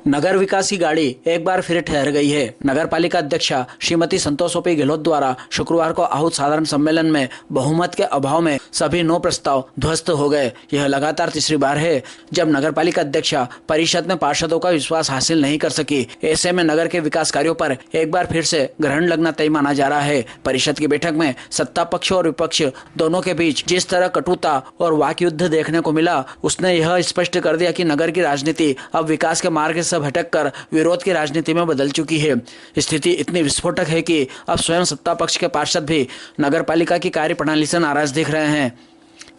नगर विकास की गाड़ी एक बार फिर ठहर गई है। नगर पालिका अध्यक्षा श्रीमती संतोषी गहलोत द्वारा शुक्रवार को आहूत साधारण सम्मेलन में बहुमत के अभाव में सभी 9 प्रस्ताव ध्वस्त हो गए। यह लगातार तीसरी बार है जब नगर पालिका अध्यक्षा परिषद में पार्षदों का विश्वास हासिल नहीं कर सकी। ऐसे में नगर के विकास कार्यों पर एक बार फिर से ग्रहण लगना तय माना जा रहा है। परिषद की बैठक में सत्ता पक्ष और विपक्ष दोनों के बीच जिस तरह कटुता और वाक युद्ध देखने को मिला, उसने यह स्पष्ट कर दिया कि नगर की राजनीति अब विकास के मार्ग से भटककर विरोध की राजनीति में बदल चुकी है। स्थिति इतनी विस्फोटक है कि अब स्वयं सत्ता पक्ष के पार्षद भी नगर पालिका की कार्य प्रणाली से नाराज दिख रहे हैं।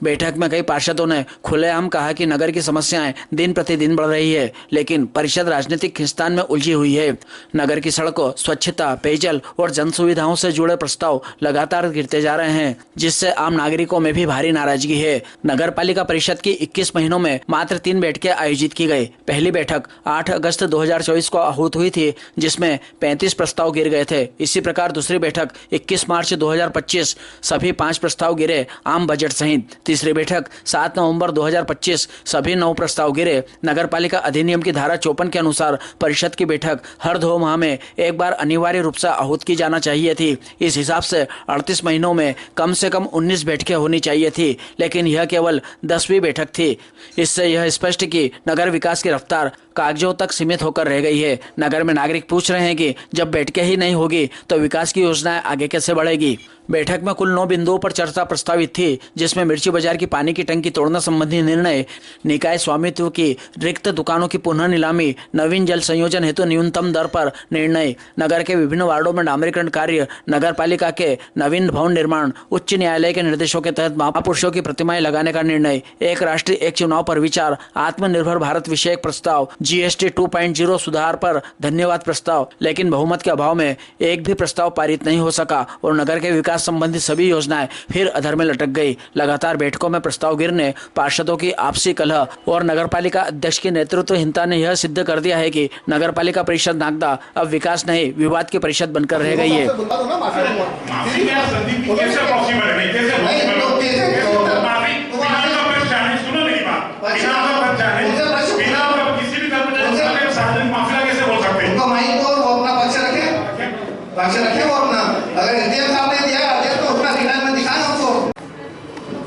बैठक में कई पार्षदों ने खुलेआम कहा कि नगर की समस्याएं दिन प्रतिदिन बढ़ रही है, लेकिन परिषद राजनीतिक खींचतान में उलझी हुई है। नगर की सड़कों, स्वच्छता, पेयजल और जन सुविधाओं से जुड़े प्रस्ताव लगातार गिरते जा रहे हैं, जिससे आम नागरिकों में भी भारी नाराजगी है। नगर पालिका परिषद की 21 महीनों में मात्र 3 बैठकें आयोजित की गई। पहली बैठक 8 अगस्त 2024 को आहूत हुई थी, जिसमें 35 प्रस्ताव गिर गए थे। इसी प्रकार दूसरी बैठक 21 मार्च 2025, सभी 5 प्रस्ताव गिरे आम बजट सहित। तीसरी बैठक 7 नवंबर 2025, सभी 9 प्रस्ताव गिरे। नगर पालिका अधिनियम की धारा 54 के अनुसार परिषद की बैठक हर 2 माह में एक बार अनिवार्य रूप से आहूत की जाना चाहिए थी। इस हिसाब से 38 महीनों में कम से कम 19 बैठकें होनी चाहिए थी, लेकिन यह केवल 10वीं बैठक थी। इससे यह स्पष्ट कि नगर विकास की रफ्तार कागजों तक सीमित होकर रह गई है। नगर में नागरिक पूछ रहे हैं कि जब बैठकें ही नहीं होगी तो विकास की योजनाएं आगे कैसे बढ़ेगी। बैठक में कुल 9 बिंदुओं पर चर्चा प्रस्तावित थी, जिसमें मिर्ची बाजार की पानी की टंकी तोड़ना संबंधी निर्णय, निकाय स्वामित्व की रिक्त दुकानों की पुनः नीलामी, नवीन जल संयोजन हेतु न्यूनतम दर पर निर्णय, नगर के विभिन्न वार्डों में डामरीकरण कार्य, नगर पालिका के नवीन भवन निर्माण, उच्च न्यायालय के निर्देशों के तहत महापुरुषों की प्रतिमाएं लगाने का निर्णय, एक राष्ट्र एक चुनाव पर विचार, आत्मनिर्भर भारत विषयक प्रस्ताव, GST 2.0 सुधार पर धन्यवाद प्रस्ताव। लेकिन बहुमत के अभाव में एक भी प्रस्ताव पारित नहीं हो सका और नगर के विकास संबंधी सभी योजनाएं फिर अधर में लटक गई। लगातार बैठकों में प्रस्ताव गिरने, पार्षदों की आपसी कलह और नगरपालिका अध्यक्ष की नेतृत्वहीनता ने यह सिद्ध कर दिया है कि नगरपालिका परिषद नागदा अब विकास नहीं विवाद की परिषद बनकर रह गई है।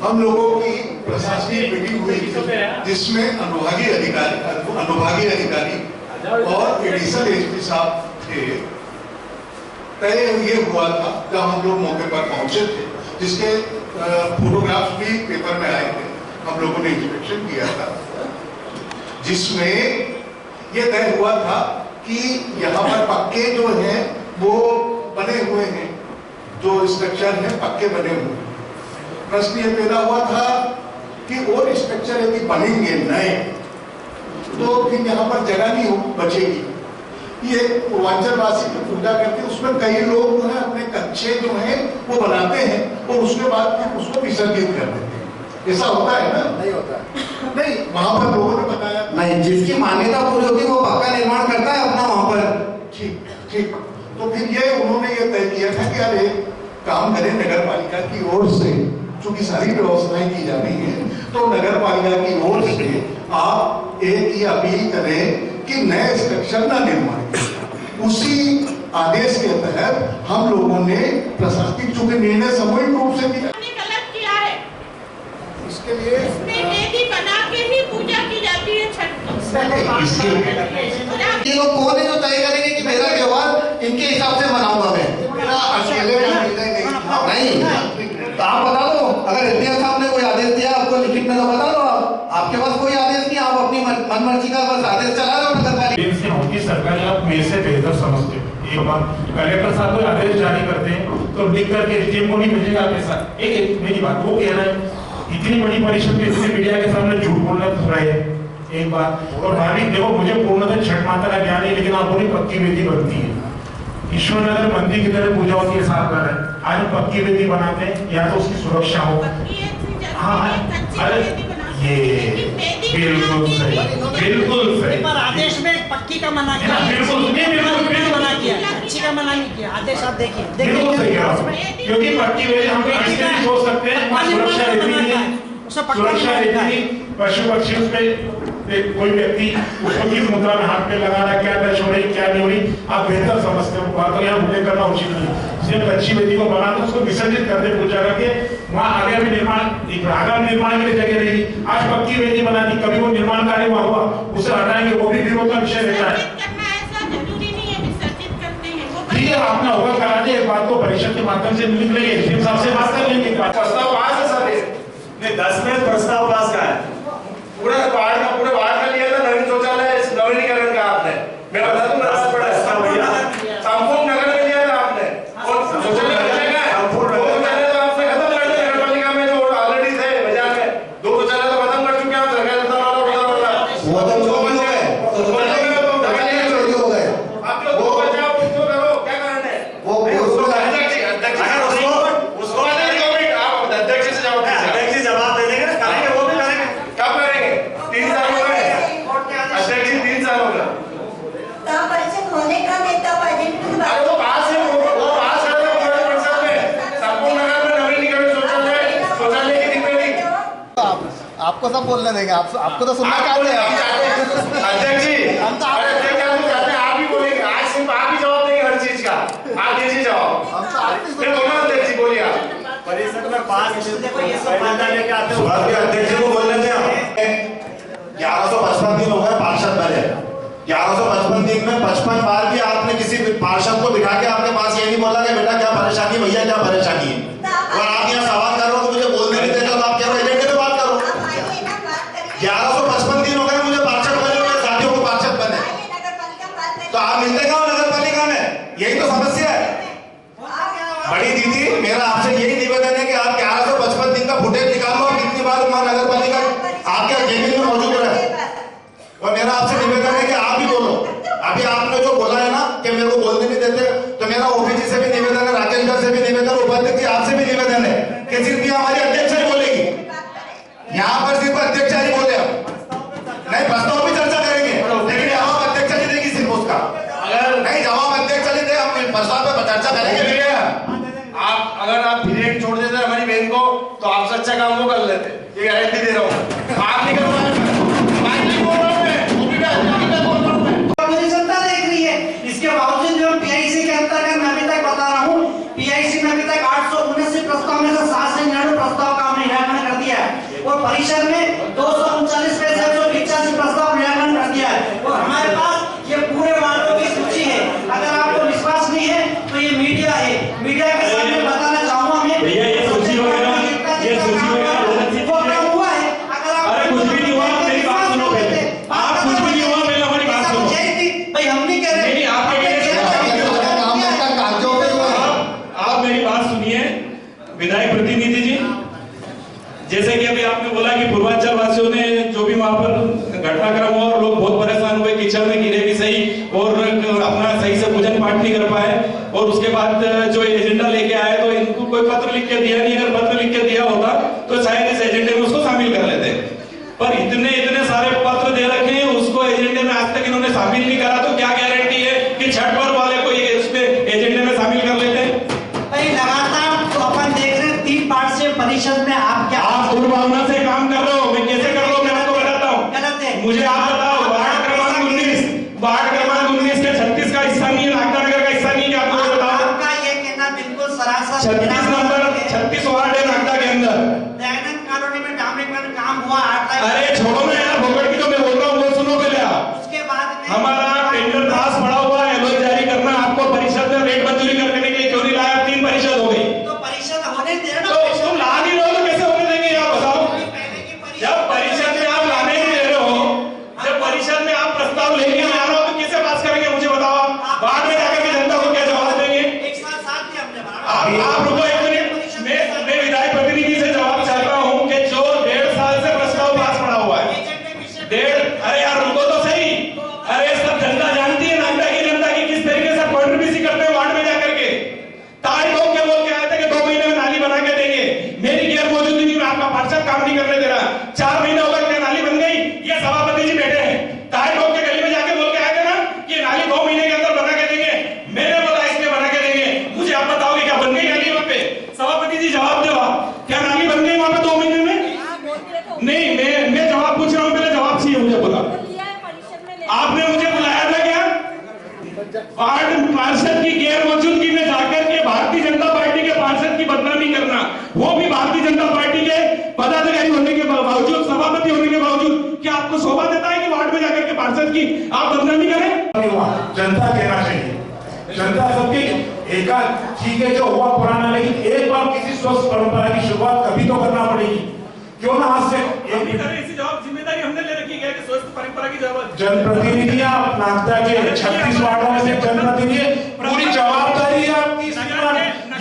हम लोगों की प्रशासनिक मीटिंग हुई जिसमें अनुभागीय अधिकारी और एडिशनल एसपी साहब थे। तय ये हुआ था जब हम लोग मौके पर पहुंचे थे, जिसके फोटोग्राफ्स भी पेपर में आए थे। हम लोगों ने इंस्पेक्शन किया था, जिसमें ये तय हुआ था कि यहाँ पर पक्के जो हैं वो बने हुए हैं, जो स्ट्रक्चर है पक्के बने हुए हैं। प्रश्न ये पैदा हुआ था कि और स्ट्रक्चर यदि बनेंगे नए तो फिर यहाँ पर जगह नहीं बचेगी। ये पूर्वांचलवासी की पूजा करते हैं, उसमें कई लोग जो है अपने कच्चे जो हैं वो बनाते हैं और उसके बाद फिर उसको विसर्जित कर देते हैं। ऐसा होता है ना? नहीं होता है। नहीं, वहां पर लोगों ने बताया नहीं, जिसकी मान्यता पूरी होती है वो पक्का निर्माण करता है अपना वहां पर। ठीक। तो फिर ये उन्होंने ये तय किया था कि यार एक काम करें, नगर पालिका की ओर से चूंकि सारी व्यवस्थाएं की जा रही हैं, तो नगर पालिका की ओर से आप एक ही अपील करें कि नए स्ट्रक्चर ना निर्माण करें। उसी आदेश के तहत हम लोगों ने प्रशासनिक चूंकि निर्णय सामूहिक रूप से किया। गलत किया है, इसके लिए वेदी बना के ही पूजा की जाती है छठ की। ये लोग कौन है जो तय करेंगे कि मेरा व्यवहार इनके हिसाब से बनाऊंगा मैं? अकेले नहीं, तो आप बता दो, अगर एसडीएम साहब ने कोई आदेश दिया आपको लिखित में तो बता दो। आपके पास कोई आदेश नहीं, आप अपनी मनमर्जी का बस आदेश चला रहे हो नगर पालिका। उनकी सरकार आप मेरे से बेहतर समझते हो। एक बार कलेक्टर साहब कोई आदेश जारी करते हैं तो लिख करके एसडीएम को नहीं भेजेगा पैसा। एक मेरी बात वो कह रहा है, इतनी बड़ी परिषद में इतने मीडिया के सामने झूठ बोलना थोड़ा है एक बात। और भाभी देखो, मुझे पूर्णतः छठ माता का ज्ञान है, लेकिन आप बोली पक्की वेदी बनती है। ईश्वर नगर मंदिर की तरह पूजा होती है, साफ कर रहे हैं। आज हम पक्की वेदी बनाते हैं या तो उसकी सुरक्षा हो। हाँ, अरे ये बिल्कुल सही। पर आदेश में पक्की का मना किया, बिल्कुल मना किया, अच्छी का मना नहीं किया। आदेश आप देखिए, क्योंकि पक्की वेदी हम ऐसे सोच सकते हैं, सुरक्षा रहती है, पशु पक्षी उसमें कोई व्यक्ति उसको किस मुद्रा में हाथ पे लगा रहा है, क्या टच हो रही, क्या नहीं हो रही, आप बेहतर समझते हो। बात तो यहाँ भूले करना उचित नहीं। इसलिए अच्छी वेदी को बना दो, उसको विसर्जित कर दे पूजा करके, वहाँ आगे भी आगामी निर्माण के लिए जगह रहेगी। आज पक्की वेदी बना दी, कभी वो निर्माण कार्य वहाँ हुआ उसे हटाएंगे, वो भी विरोध का विषय रहता है। ठीक है, आपने होगा करा दिया, एक बात को परिषद के माध्यम से लिख लेंगे, एसडीएम साहब से बात कर लेंगे। प्रस्ताव पास है सर, नहीं 10 में प्रस्ताव पास का है, पूरे वार्ड का लिया था नवीन शौचालय नवीनीकरण का आपने, मैं बता दूं संपूर्ण नगर में लिया था आपने, और शौचालय तो आपने खत्म कर दिया नगर पालिका में, जो ऑलरेडी थे बाजार में 2 शौचालय तो खत्म कर चुके हैं, सरकार देता वाला वो तो जो बन गए हो गए, आप लोग 2 बचाओ उसको करो, क्या करना है वो उसको अध्यक्ष से जवाब दे देंगे, करेंगे वो भी करेंगे, कब करेंगे? 3 साल हो गए अध्यक्ष जी, 3 साल हो गए होने का नेता वो पास है, वो पास है परिषद में, संपूर्ण नगर में नवीनीकरण शौचालय की दिक्कत। आपको सब बोलने देंगे, आपको तो सुनना चाहते हैं अध्यक्ष जी, आप ही बोलेंगे, आज सिर्फ आप ही जवाब देंगे हर चीज का, आप दीजिए जवाब, दोनों अध्यक्ष जी बोलिए। परिषद में 5 देखो ये सब फायदा लेके आते हो, अध्यक्ष जी को बोलने दें। 1155 दिन हो गए पार्षद बने, 1155 दिन में 55 बार भी आपने किसी पार्षद को बिठा के आपके पास ये नहीं बोला कि बेटा क्या परेशानी, भैया क्या परेशानी है, और आप यहाँ सवाल कर रहे हो तो मुझे बोलने नहीं देते, तो आप कह रहे हो एजेंडे पे बात करो। 1155 दिन हो गए मुझे पार्षद बने, मेरे साथियों को पार्षद बने, तो आप मिलते कहाँ नगर पालिका में, यही तो समस्या है। बड़ी दीदी, मेरा आपसे यही निवेदन है कि आप 1155 दिन का फुटेज निकाल लो, कितनी बार नगर पालिका आपके केबिन में मौजूद रहे, और मेरा आपसे निवेदन है कि आप ही बोलो। अभी आपने जो बोला है ना कि मेरे को बोलने नहीं देते, तो मेरा ओपीजी से भी निवेदन है, राकेश भर से भी निवेदन, उपाध्यक्ष जी आपसे भी निवेदन है कि सिर्फ ये हमारी अध्यक्ष ही बोलेगी, यहाँ पर सिर्फ अध्यक्ष ही बोले, नहीं प्रस्ताव भी चर्चा करेंगे, लेकिन जवाब अध्यक्ष जी देगी सिर्फ उसका, अगर नहीं जवाब अध्यक्ष जी दे, हम प्रस्ताव पर चर्चा करेंगे। आप अगर आप ब्रेक छोड़ देते हमारी बहन को, तो आपसे अच्छा काम वो कर लेते, ये गारंटी दे रहा हूँ। आप नहीं कर पाए, मेरी जनता देख रही है, इसके बावजूद जो पीआईसी के अंतर्गत मैं अभी तक बता रहा हूँ, पीआईसी में अभी तक 879 प्रस्ताव में से 799 प्रस्ताव का हमने निराकरण कर दिया है, और परिषद में 239 में से 185 प्रस्ताव निराकरण कर दिया है, और हमारे पास ये पूरे वार्डों की सूची है। अगर आपको विश्वास नहीं है तो ये मीडिया है, मीडिया के सामने बताना चाहूंगा मैं, ये सूची वगैरह हुआ है। अगर आप कुछ भी नहीं हुआ, मेरी बात सुनो, आप कुछ भी नहीं हुआ, पहले हमारी बात सुनो भाई, हम नहीं कह रहे, आप मेरी बात सुनिए विधायक प्रतिनिधि जी। जैसे कि अभी आपने बोला कि पूर्वांचल वासियों ने जो भी वहां पर घटनाक्रम हुआ और लोग बहुत परेशान हुए, कीचड़ में गिरे भी सही, और अपना सही से पूजन पाठ नहीं कर पाए, और उसके बाद जो एजेंडा लेके आए तो इनको कोई पत्र लिख के दिया नहीं, अगर पत्र लिख के दिया होता तो शायद इस एजेंडे में उसको शामिल कर लेते, पर इतने सारे पत्र दे रखे हैं, उसको एजेंडे में आज तक इन्होंने शामिल नहीं करा, तो क्या गारंटी है कि छठ पर्व वाले को ये उसमें एजेंडे में शामिल कर लेते हैं? भाई लगातार तो अपन देख रहे हैं 3 पार्ट से परिषद में आप क्या दुर्भावना से काम कर रहे हो, मैं कैसे कर रहा हूँ मैं आपको बताता हूँ। गलत है, मुझे आप बताओ, वार्ड क्रमांक 19 के 36 का हिस्सा नहीं है, नागदानगर का हिस्सा नहीं है, आपको बताओ। आपका ये कहना बिल्कुल सरासर 36 नंबर 36 वार्ड है नागदा के अंदर, दयानंद कॉलोनी में डामरीकरण काम हुआ 8 लाख। अरे छोड़ो ना यार, भोगड़ की तो मैं बोल रहा हूँ, वो सुनो पहले आप। उसके बाद में हमारा टेंडर पास पड़ा हुआ है, एलओ जारी करना, आपको परिषद में रेट मंजूरी करने के लिए क्यों नहीं लाया? 3 परिषद हो गई, तो परिषद होने दे ना, तो तुम ला नहीं रहे हो तो कैसे होने देंगे आप बताओ? जब परिषद में आप लाने नहीं दे रहे हो, जब परिषद में आप प्रस्ताव लेके आ रहे हो तो कैसे पास करेंगे मुझे बताओ आप? बाद में जाकर के जनता को क्या जवाब देंगे? एक साथ दिया हमने, आप रुको एक मिनट, मैं विधायक प्रतिनिधि से जवाब चाहता हूँ कि जो 1.5 साल से प्रस्ताव पास पड़ा हुआ है, अरे यार रुको तो सही, अरे सब जनता जानती है, नागदा की जनता की किस तरीके से कॉन्ट्रीब्यूशन करते हैं वार्ड में जाकर के। ताई लोग क्या बोल के आए थे कि 2 महीने में नाली बना के देंगे, मेरी गैर मौजूदगी में आपका पार्षद काम नहीं करने दे रहा, 4 महीने हो गए नाली बन गई, ये सभापति जी बैठे हैं, ताई लोग के गली में जाके बोल के आए थे ना कि नाली 2 महीने के अंदर बना के देंगे, मैंने बोला इसमें बना के देंगे, मुझे आप बताओगे क्या बन गई नाली वहां पे? वार्ड पार्षद की गैर मौजूदगी में जाकर के भारतीय जनता पार्टी के पार्षद की बदनामी करना, वो भी भारतीय जनता पार्टी के पदाधिकारी होने के बावजूद, सभापति होने के बावजूद, क्या आपको शोभा देता है कि वार्ड में जाकर के पार्षद की आप बदनामी करें? जनता कहना चाहिए, जनता सबकी एका ठीक है जो हुआ पुराना, लेकिन एक बार किसी स्वस्थ परंपरा की शुरुआत कभी तो करना पड़ेगी। क्यों ना आज से इसी जवाब जिम्मेदारी हमने ले रखी है कि स्वस्थ परंपरा की जवाब जनप्रतिनिधियां नागदा के 36 वार्डों में से जनप्रतिनिधि पूरी जवाबदारी है आपकी।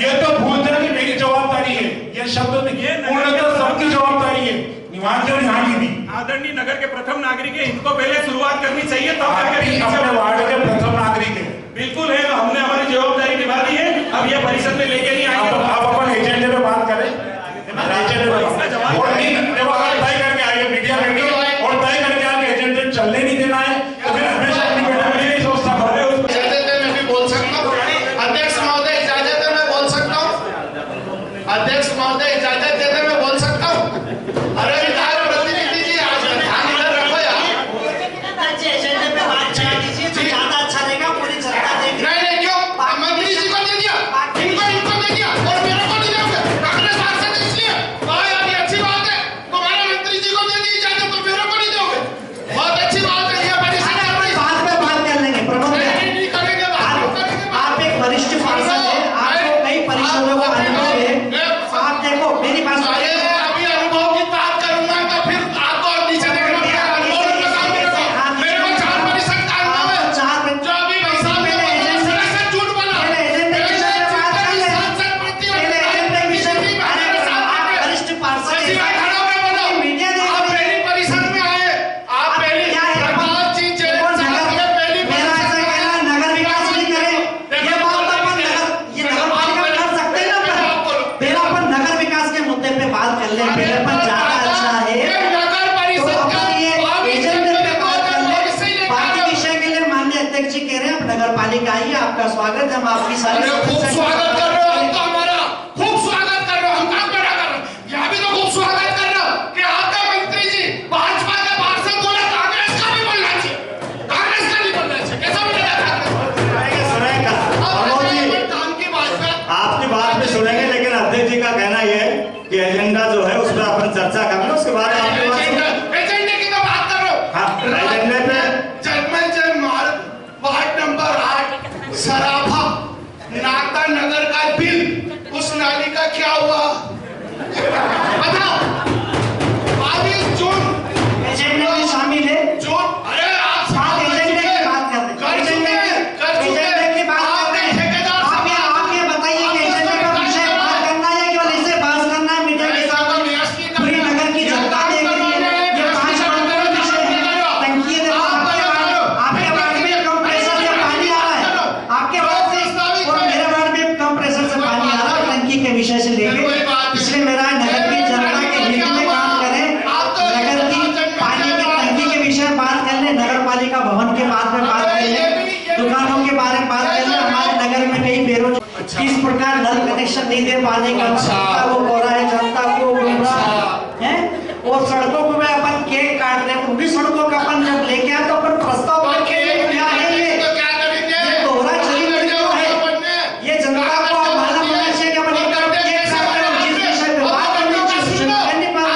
ये तो भूल जाए कि मेरी जवाबदारी है, ये शब्द नहीं, पूर्णतः सबकी जवाबदारी है। निवांजन यहाँ की भी आदरणीय नगर के प्रथम नागरिक है, इनको पहले शुरुआत करनी चाहिए, तब अपने वार्ड के प्रथम नागरिक है। बिल्कुल है, हमने हमारी जवाबदारी निभा दी है। अब ये परिषद में लेके नहीं आएंगे। आप अपन एजेंडे पे बात करें, तय करके आइए मीडिया में और तय करके आगे एजेंडे चलने नहीं देना है, तो फिर हमेशा अपनी बैठक में नहीं सोचता मैं भी बोल सकता हूँ। अध्यक्ष महोदय इजाजत है, मैं बोल सकता हूँ। अध्यक्ष महोदय इजाजत देते मैं बोल सकता हूँ। अरे विधायक प्रतिनिधि जी आज ध्यान इधर रखो यार। एजेंडे पे बात चला दीजिए तो ज्यादा अच्छा रहेगा, पूरी जनता देख। नहीं क्यों मंत्री जी को दे दिया, इनको दे दिया और मेरे को नहीं दोगे? कांग्रेस सांसद इसलिए ये अच्छी बात है, तुम्हारे मंत्री जी को दे दी इजाजत तो मेरे को नहीं दोगे? बहुत अच्छी बात है, ये हमारी बात पे बात कर लेंगे। प्रमोद नहीं करेंगे, आप एक वरिष्ठ पार्षद है, आपको कई परिषदों का अनुभव है। आप देखो मेरी बात अभी अनुभव की बात करूंगा तो फिर आपको नीचे देखना पड़ेगा। मेरे को 4 परिषद का अनुभव है, जो अभी हिसाब में झूठ बोला। वरिष्ठ पार्षद मीडिया आप पहली परिषद में आए, आप पहली नगर विकास नहीं करे, ये बात अपन ये नगर पालिका कर सकते हैं ना। पहले अपन नगर विकास के मुद्दे पे बात कर ले, पहले अपन ज्यादा अच्छा है तो अपन ये एजेंडे पे बात कर ले। बाकी विषय के लिए माननीय अध्यक्ष जी कह रहे हैं, नगर पालिका आइए, आपका स्वागत है, हम आपकी सारी खूब स्वागत कर रहे हो, हम तो हमारा खूब स्वागत कर रहे हो, हम काम बड़ा कर रहे हो। यहाँ भी तो खूब स्वागत कर रहे हो कि आपका मंत्री जी भाजपा के पार्षद बोला, कांग्रेस का भी बोलना चाहिए, कांग्रेस का नहीं बोलना चाहिए। कैसा मिलेगा काम की बात है? आपकी बात भी सुनेंगे, लेकिन अध्यक्ष जी का कहना यह है कि एजेंडा जो है उस पर अपन चर्चा कर लो, उसके बाद आपके पास एजेंडे की तो बात कर रहे हो। हाँ, एजेंडे पे जगमल जन मार्ग वार्ड नंबर 8 सराफा नागदा नगर का बिल, उस नाली का क्या हुआ बताओ? 22 जून एजेंडे में शामिल है। जून, अरे आप साथ एजेंडे की बात कर रहे हैं, एजेंडे की बात कर रहे हैं। आप ये बताइए कि एजेंडे का विषय बात करना है केवल इसे बात करना है? मीडिया के सामने पूरी नगर की जनता देख रही है, ये 5 मिनट का विषय है। टंकी है, आपके वार्ड में कम प्रेशर से पानी आ रहा है, आपके वार्ड से और मेरे वार्ड में कम प्रेशर से पानी आ रहा है टंकी के विषय से लेके। इसलिए मेरा नगर की जनता के हित में काम करें, नगर की पानी की टंकी के विषय में बात कर ले, नगर पालिका भवन के बाद में बात कर ले, दुकानों के बारे में बात कर ले। हमारे नगर में कई बेरोजगार किस प्रकार नल कनेक्शन नहीं दे पाने का जनता को हो रहा है, जनता को गुमराह है। और सड़कों को में अपन केक काट रहे हैं, उन्हीं सड़कों का अपन जब लेके आए तो अपन प्रस्ताव क्या है? ये दोहरा चली है, ये जनता को मालूम होना चाहिए कि अपन एक तरफ केक काट रहे हैं, जिस विषय पे बात करनी चाहिए करनी पड़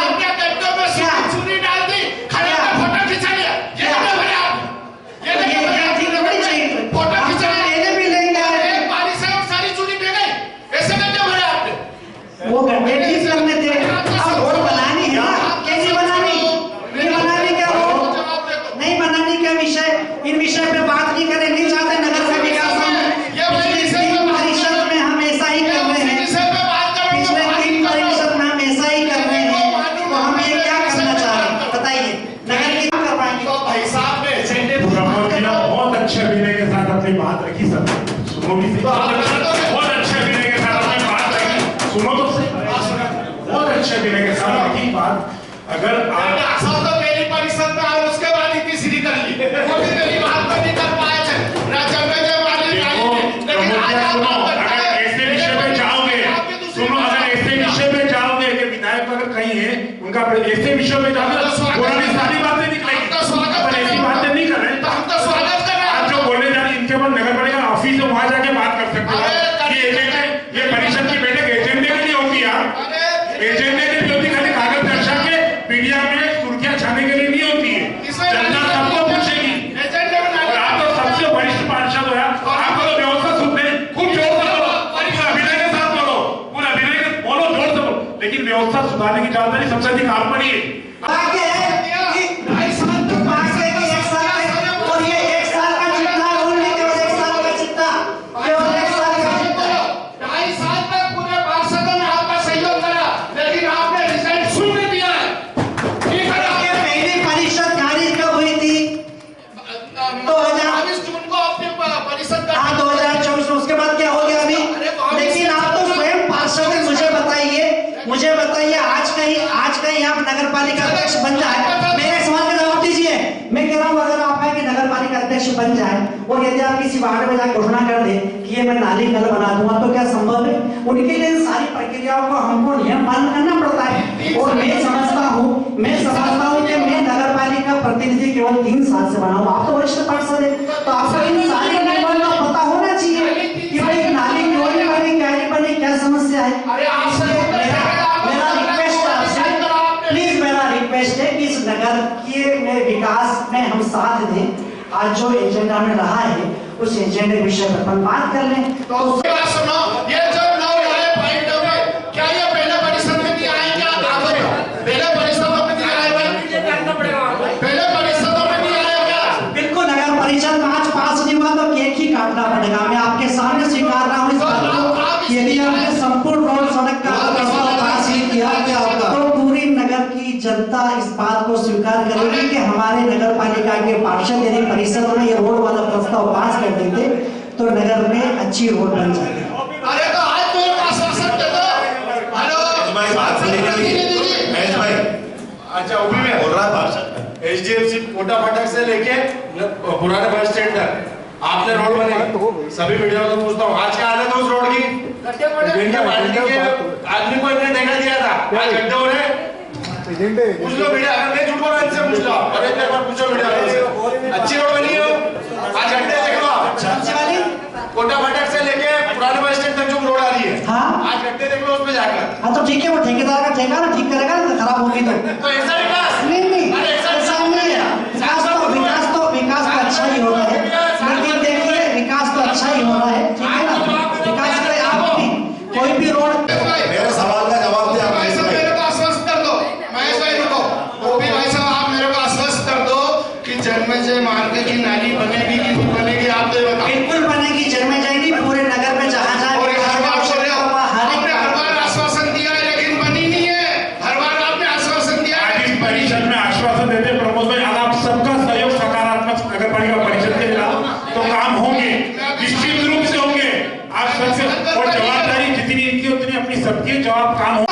रही है। वो गड्ढे ठीक करने थे, अब रोड बनानी है ना, कैसी बनानी? नहीं बनानी क्या रोड, नहीं बनानी क्या विषय? इन विषय पे बात नहीं करें, नहीं चाहते नगर का विकास। पिछले 3 परिषद में हम ऐसा ही कर रहे हैं, पिछले 3 परिषद में हम ऐसा ही कर रहे हैं, तो हम ये क्या करना चाह रहे हैं बताइए? नगर की कर पाएंगे तो भाई साहब ने एजेंडे बहुत अच्छे विनय के साथ अपनी बात रखी। सब सुमोगी से बहुत अच्छे विनय के साथ अपनी बात रखी। सुनो तो सही, बहुत अच्छे विनय के साथ रखी बात। अगर आप तो मेरी परिषद में आए, उसके बाद ही तीसरी कर ली, वो भी मेरी बात को नहीं कर पाए थे। लेकिन आज अगर ऐसे विषय पे जाओगे, सुनो, अगर ऐसे विषय पे जाओगे कि विधायक अगर कहीं है उनका ऐसे विषय में जाओगे तो पुरानी सारी बातें निकलेंगी। ऐसी बातें नहीं कर रहे, हम तो स्वागत कर रहे हैं। आप जो बोलने जा रहे हैं इनके ऊपर नगर पालिका ऑफिस है, वहां जाके बात कर सकते हो। ये एजेंडे, ये परिषद की बैठक एजेंडे के लिए होती है, एजेंडे के लिए होती, खाली कागज दर्शा के मीडिया में सुर्खियां छाने के लिए नहीं होती है। जनता सबको पूछेगी। और आप तो सबसे वरिष्ठ पार्षद हो यार, आपको तो व्यवस्था सुनने खूब जोर से बोलो, पूरा अभिनय के साथ बोलो, पूरा अभिनय के बोलो, जोर से बोलो, लेकिन व्यवस्था सुधारने की जवाबदारी सबसे अधिक आप पर ही है। मुझे बताइए आज कहीं आप नगर पालिका अध्यक्ष बन जाए, मेरे सवाल का जवाब दीजिए। मैं कह रहा हूँ अगर आप है कि नगर पालिका अध्यक्ष बन जाए और यदि आप किसी वार्ड में जाकर घोषणा कर दे कि ये मैं नाली नल बना दूंगा, तो क्या संभव है? उनके लिए सारी प्रक्रियाओं को हमको नियम पालन करना पड़ता है। और मैं समझता हूँ कि मैं नगर पालिका प्रतिनिधि केवल 3 साल से बना हूँ, आप तो वरिष्ठ पार्षद है, तो आपको इन सारे नियमों का पता होना चाहिए कि भाई नाली क्यों नहीं बनी, क्या नहीं बनी, क्या समस्या है। मेरा रिक्वेस्ट है कि इस नगर के विकास में हम साथ दें। आज जो एजेंडा में रहा है उस एजेंडे विषय पर अपन बात कर लें। तो उसके बाद सुनो, ये जो नौ आए पॉइंट हो गए, क्या ये पहले परिषद में नहीं आएंगे? आप बताओ, पहले परिषदों में नहीं आए भाई, पहले परिषदों में नहीं आए क्या? बिल्कुल, नगर परिषद में आज पास नहीं हुआ तो केक ही काटना पड़ेगा। मैं आपके सामने स्वीकार रहा हूँ इस बात को। यदि आपने संपूर्ण रोड सड़क का पास ही किया तो पूरी नगर की जनता इस बात को स्वीकार करेगी कि हमारे नगर पालिका के पार्षद यदि परिषद में ये रोड वाला प्रस्ताव पास कर देते तो नगर में अच्छी रोड बन जाती। अरे तो आज तो आश्वासन दे दो। हेलो भाई, बात सुनिए महेश भाई। अच्छा, वो भी मैं बोल रहा पार्षद HDFC कोटा फाटक से लेके पुराने बस स्टैंड तक आपने रोड बने, सभी मीडिया को पूछता हूँ, आज क्या हालत है उस रोड की? इनके पार्टी के आदमी को इन्हें देखा दिया था, आज गड्ढे हो रहे। पूछ लो मीडिया, अगर नहीं झूठ बोल रहा इनसे पूछ लो, अरे एक बार पूछो मीडिया से, अच्छी रोड बनी हो? आज गड्ढे देख लो आप, कोटा फाटक से लेके पुराने बस स्टैंड तक जो रोड आ रही है, आज गड्ढे देख लो उस पे जाकर। हाँ तो ठीक है, वो ठेकेदार का ठेका ना ठीक करेगा ना, खराब होगी तो ऐसा विकास नहीं ऐसा नहीं है। विकास तो अच्छा ही हो रहा है, लेकिन देखिए विकास तो अच्छा ही हो रहा है, ठीक है ना? विकास का आप भी कोई भी रोड, मेरे सवाल का जवाब दे। आप मेरे को आश्वस्त कर दो, महेश भाई रुको, वो भी भाई साहब आप मेरे को आश्वस्त कर दो कि जन्मजय मार्ग की नाली बनेगी कि नहीं बनेगी? आप तो बताओ। बिल्कुल बनेगी, जन्मजय नहीं, पूरे नगर में जहाँ जहाँ हर बार आश्वासन दिया है लेकिन बनी नहीं है, हर बार आपने आश्वासन दिया है। आज इस परिषद में आश्वासन देते प्रमोद भाई, आप सबका सहयोग सकारात्मक नगर पालिका परिषद के खिलाफ तो काम होंगे, निश्चित रूप से होंगे। आप सबसे और जवाबदारी जितनी इनकी उतनी अपनी सबकी जवाब काम हो।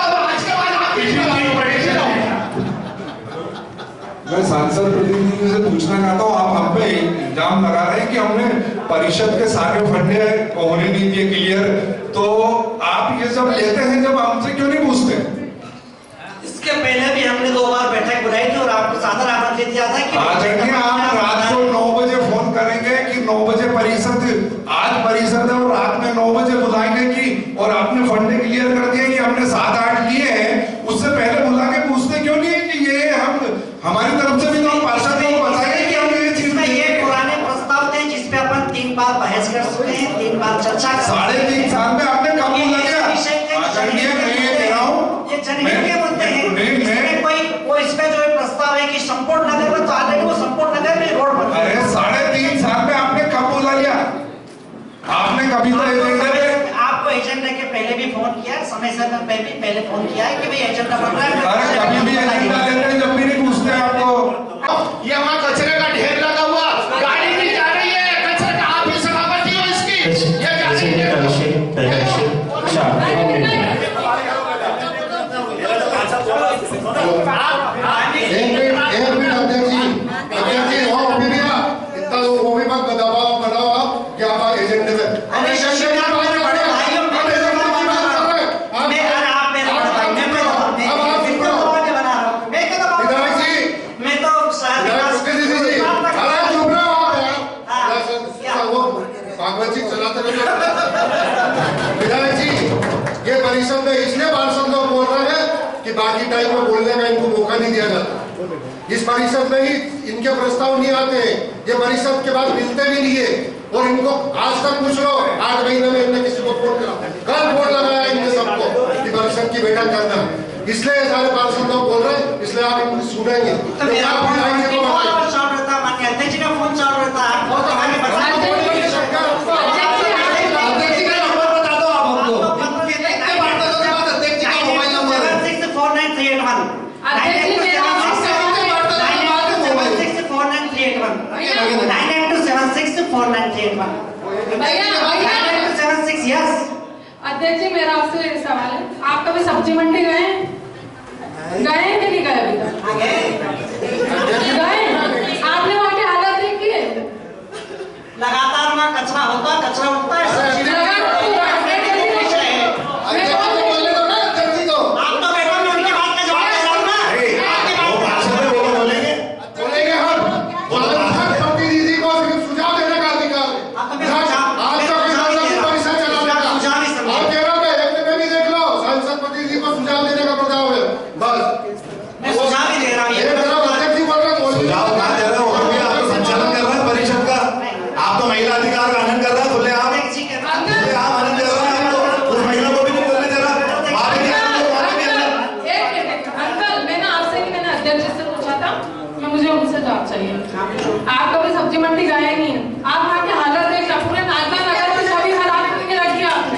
मैं सांसद प्रतिनिधि से पूछना चाहता हूँ, आप हम पे इल्जाम लगा रहे हैं कि हमने परिषद के सारे फंडे होने नहीं दिए क्लियर, तो आप ये सब लेते हैं जब हमसे क्यों नहीं पूछते? इसके पहले भी हमने 2 बार बैठक बुलाई थी और आपको सादर आमंत्रित किया था कि आप रात को 9 बजे फोन करेंगे कि 9 बजे परिषद, आज परिषद है और रात में 9 बजे बुलाएंगे कि, और आपने फंडे क्लियर कर दिए कि हमने 7-8 लिए हैं, उससे पहले बुला के पूछते क्यों नहीं है कि ये हम हमारी तरफ से भी तो पार्षदों को बताएंगे कि हमने ये चीज में, ये पुराने प्रस्ताव थे जिसपे अपन 3 बार बहस कर सकते हैं, 3 बार चर्चा कर, 3.5 साल में आपने कब बोला क्या? ये जनहित के मुद्दे हैं, इसमें कोई इसमें जो प्रस्ताव है कि संपूर्ण नगर में, तो ऑलरेडी वो संपूर्ण नगर में रोड बन, अरे 3.5 साल में आपने कब बोला लिया? आपने कभी तो एजेंडे पे, आपको एजेंडे के पहले भी फोन किया, समय समय पे भी पहले फोन किया है कि भाई एजेंडा बन रहा है। अरे कभी भी एजेंडा लेते हैं, जब भी नहीं पूछते आपको। ये वहाँ कचरे का ढेर लगा हुआ, गाड़ी नहीं जा रही है, कचरे का आप ही सभापति हो इसकी, ये जा रही है। एक मिनट अध्यक्ष जी हो अभी भी इतना लोग वो भी मत दबाव बनाओ आप कि आप एजेंडे में कागज चलाते विधायक जी, ये परिषद में इसलिए पार्षद लोग बोल रहे हैं कि बाकी टाइम में बोलने का इनको मौका नहीं दिया जाता। इस परिषद में ही इनके प्रस्ताव नहीं आते हैं, ये परिषद के बाद मिलते भी नहीं है। और इनको आज तक पूछ लो, 8 महीने में इनने किसी को फोन करा, कल फोन लगाया इनने सबको कि परिषद की बैठक करना। इसलिए सारे पार्षद लोग बोल रहे हैं, इसलिए आप इनको सुनेंगे। अध्यक्ष का फोन चालू रहता है। अध्यक्ष जी, मेरा आपसे एक सवाल है, आप कभी सब्जी मंडी गए हैं कि नहीं गए? अभी तक गए? आपने वहाँ की हालत देखी है? लगातार वहाँ कचरा होता, कचरा उठता है। आप तो बैठो, मैं उनकी बात का जवाब दे रहा हूँ ना। बोलेंगे हम प्रतिनिधि को सिर्फ सुझाव देने का अधिकार है। आज का परिषद चलाने का और कह रहा है, एक में भी देख लो, सांसद प्रतिनिधि को सुझाव देने का प्रस्ताव है। बस मैं सुझाव ही दे रहा हूँ। अध्यक्ष जी बोल रहे हैं, सुझाव कहाँ दे रहे हो? आप तो संचालन कर रहे हैं परिषद का, आप तो महिला अधिकार का हनन कर रहे हैं। खुले आप हनन कर रहे हैं, आप तो उस महिला को भी नहीं बोलने दे रहा। अंकल, मैंने आपसे नहीं, मैंने अध्यक्ष से पूछा था, मैं मुझे उनसे जवाब चाहिए। आप कभी सब्जी मंडी गए नहीं हैं, आप वहाँ की हालत देख, पूरे नालंदा नगर की सभी हालात करके रखी आपने।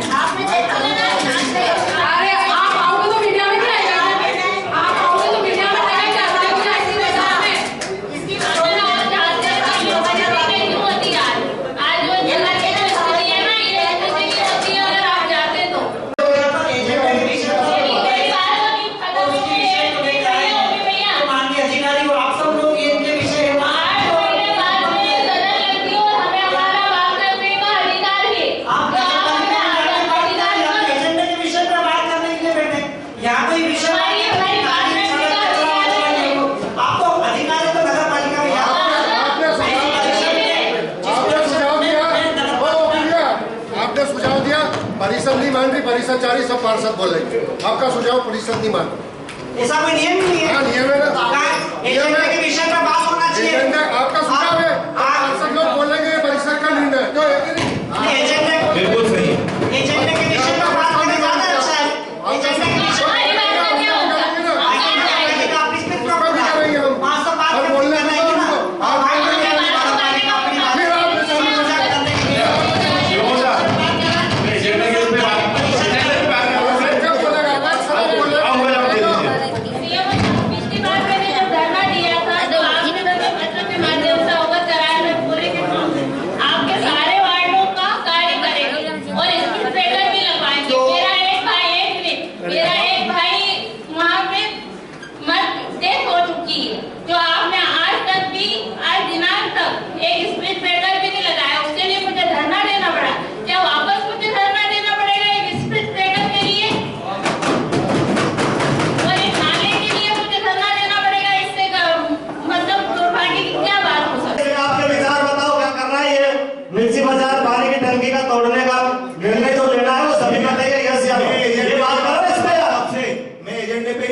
अरे आप आओगे तो मीडिया में क्या आएगा? आप आओगे तो मीडिया में आएगा क्या? ऐसी वजह में इसकी वजह से आप जानते हैं कि ये वजह क्यों होती है। आज जो जगह के ना स्थिति है ना, ये ऐसे ही होती है। अगर आप जाते तो माननीय अधिकारी और आप सब लोग इनके विषय परिषद नहीं मान रही, परिषद चाह रही, सब पार्षद बोल रहे। आपका सुझाव परिषद नहीं मान रही। ऐसा कोई नियम नहीं है। हाँ, नियम है ना। एजेंडे के विषय पर बात होना चाहिए। आपका सुझाव है, पार्षद लोग बोलेंगे परिषद का निर्णय तो एजेंडे बिल्कुल सही। एजेंडे के विषय पर बात करना ज्यादा अच्छा है। एजेंडे के विषय पर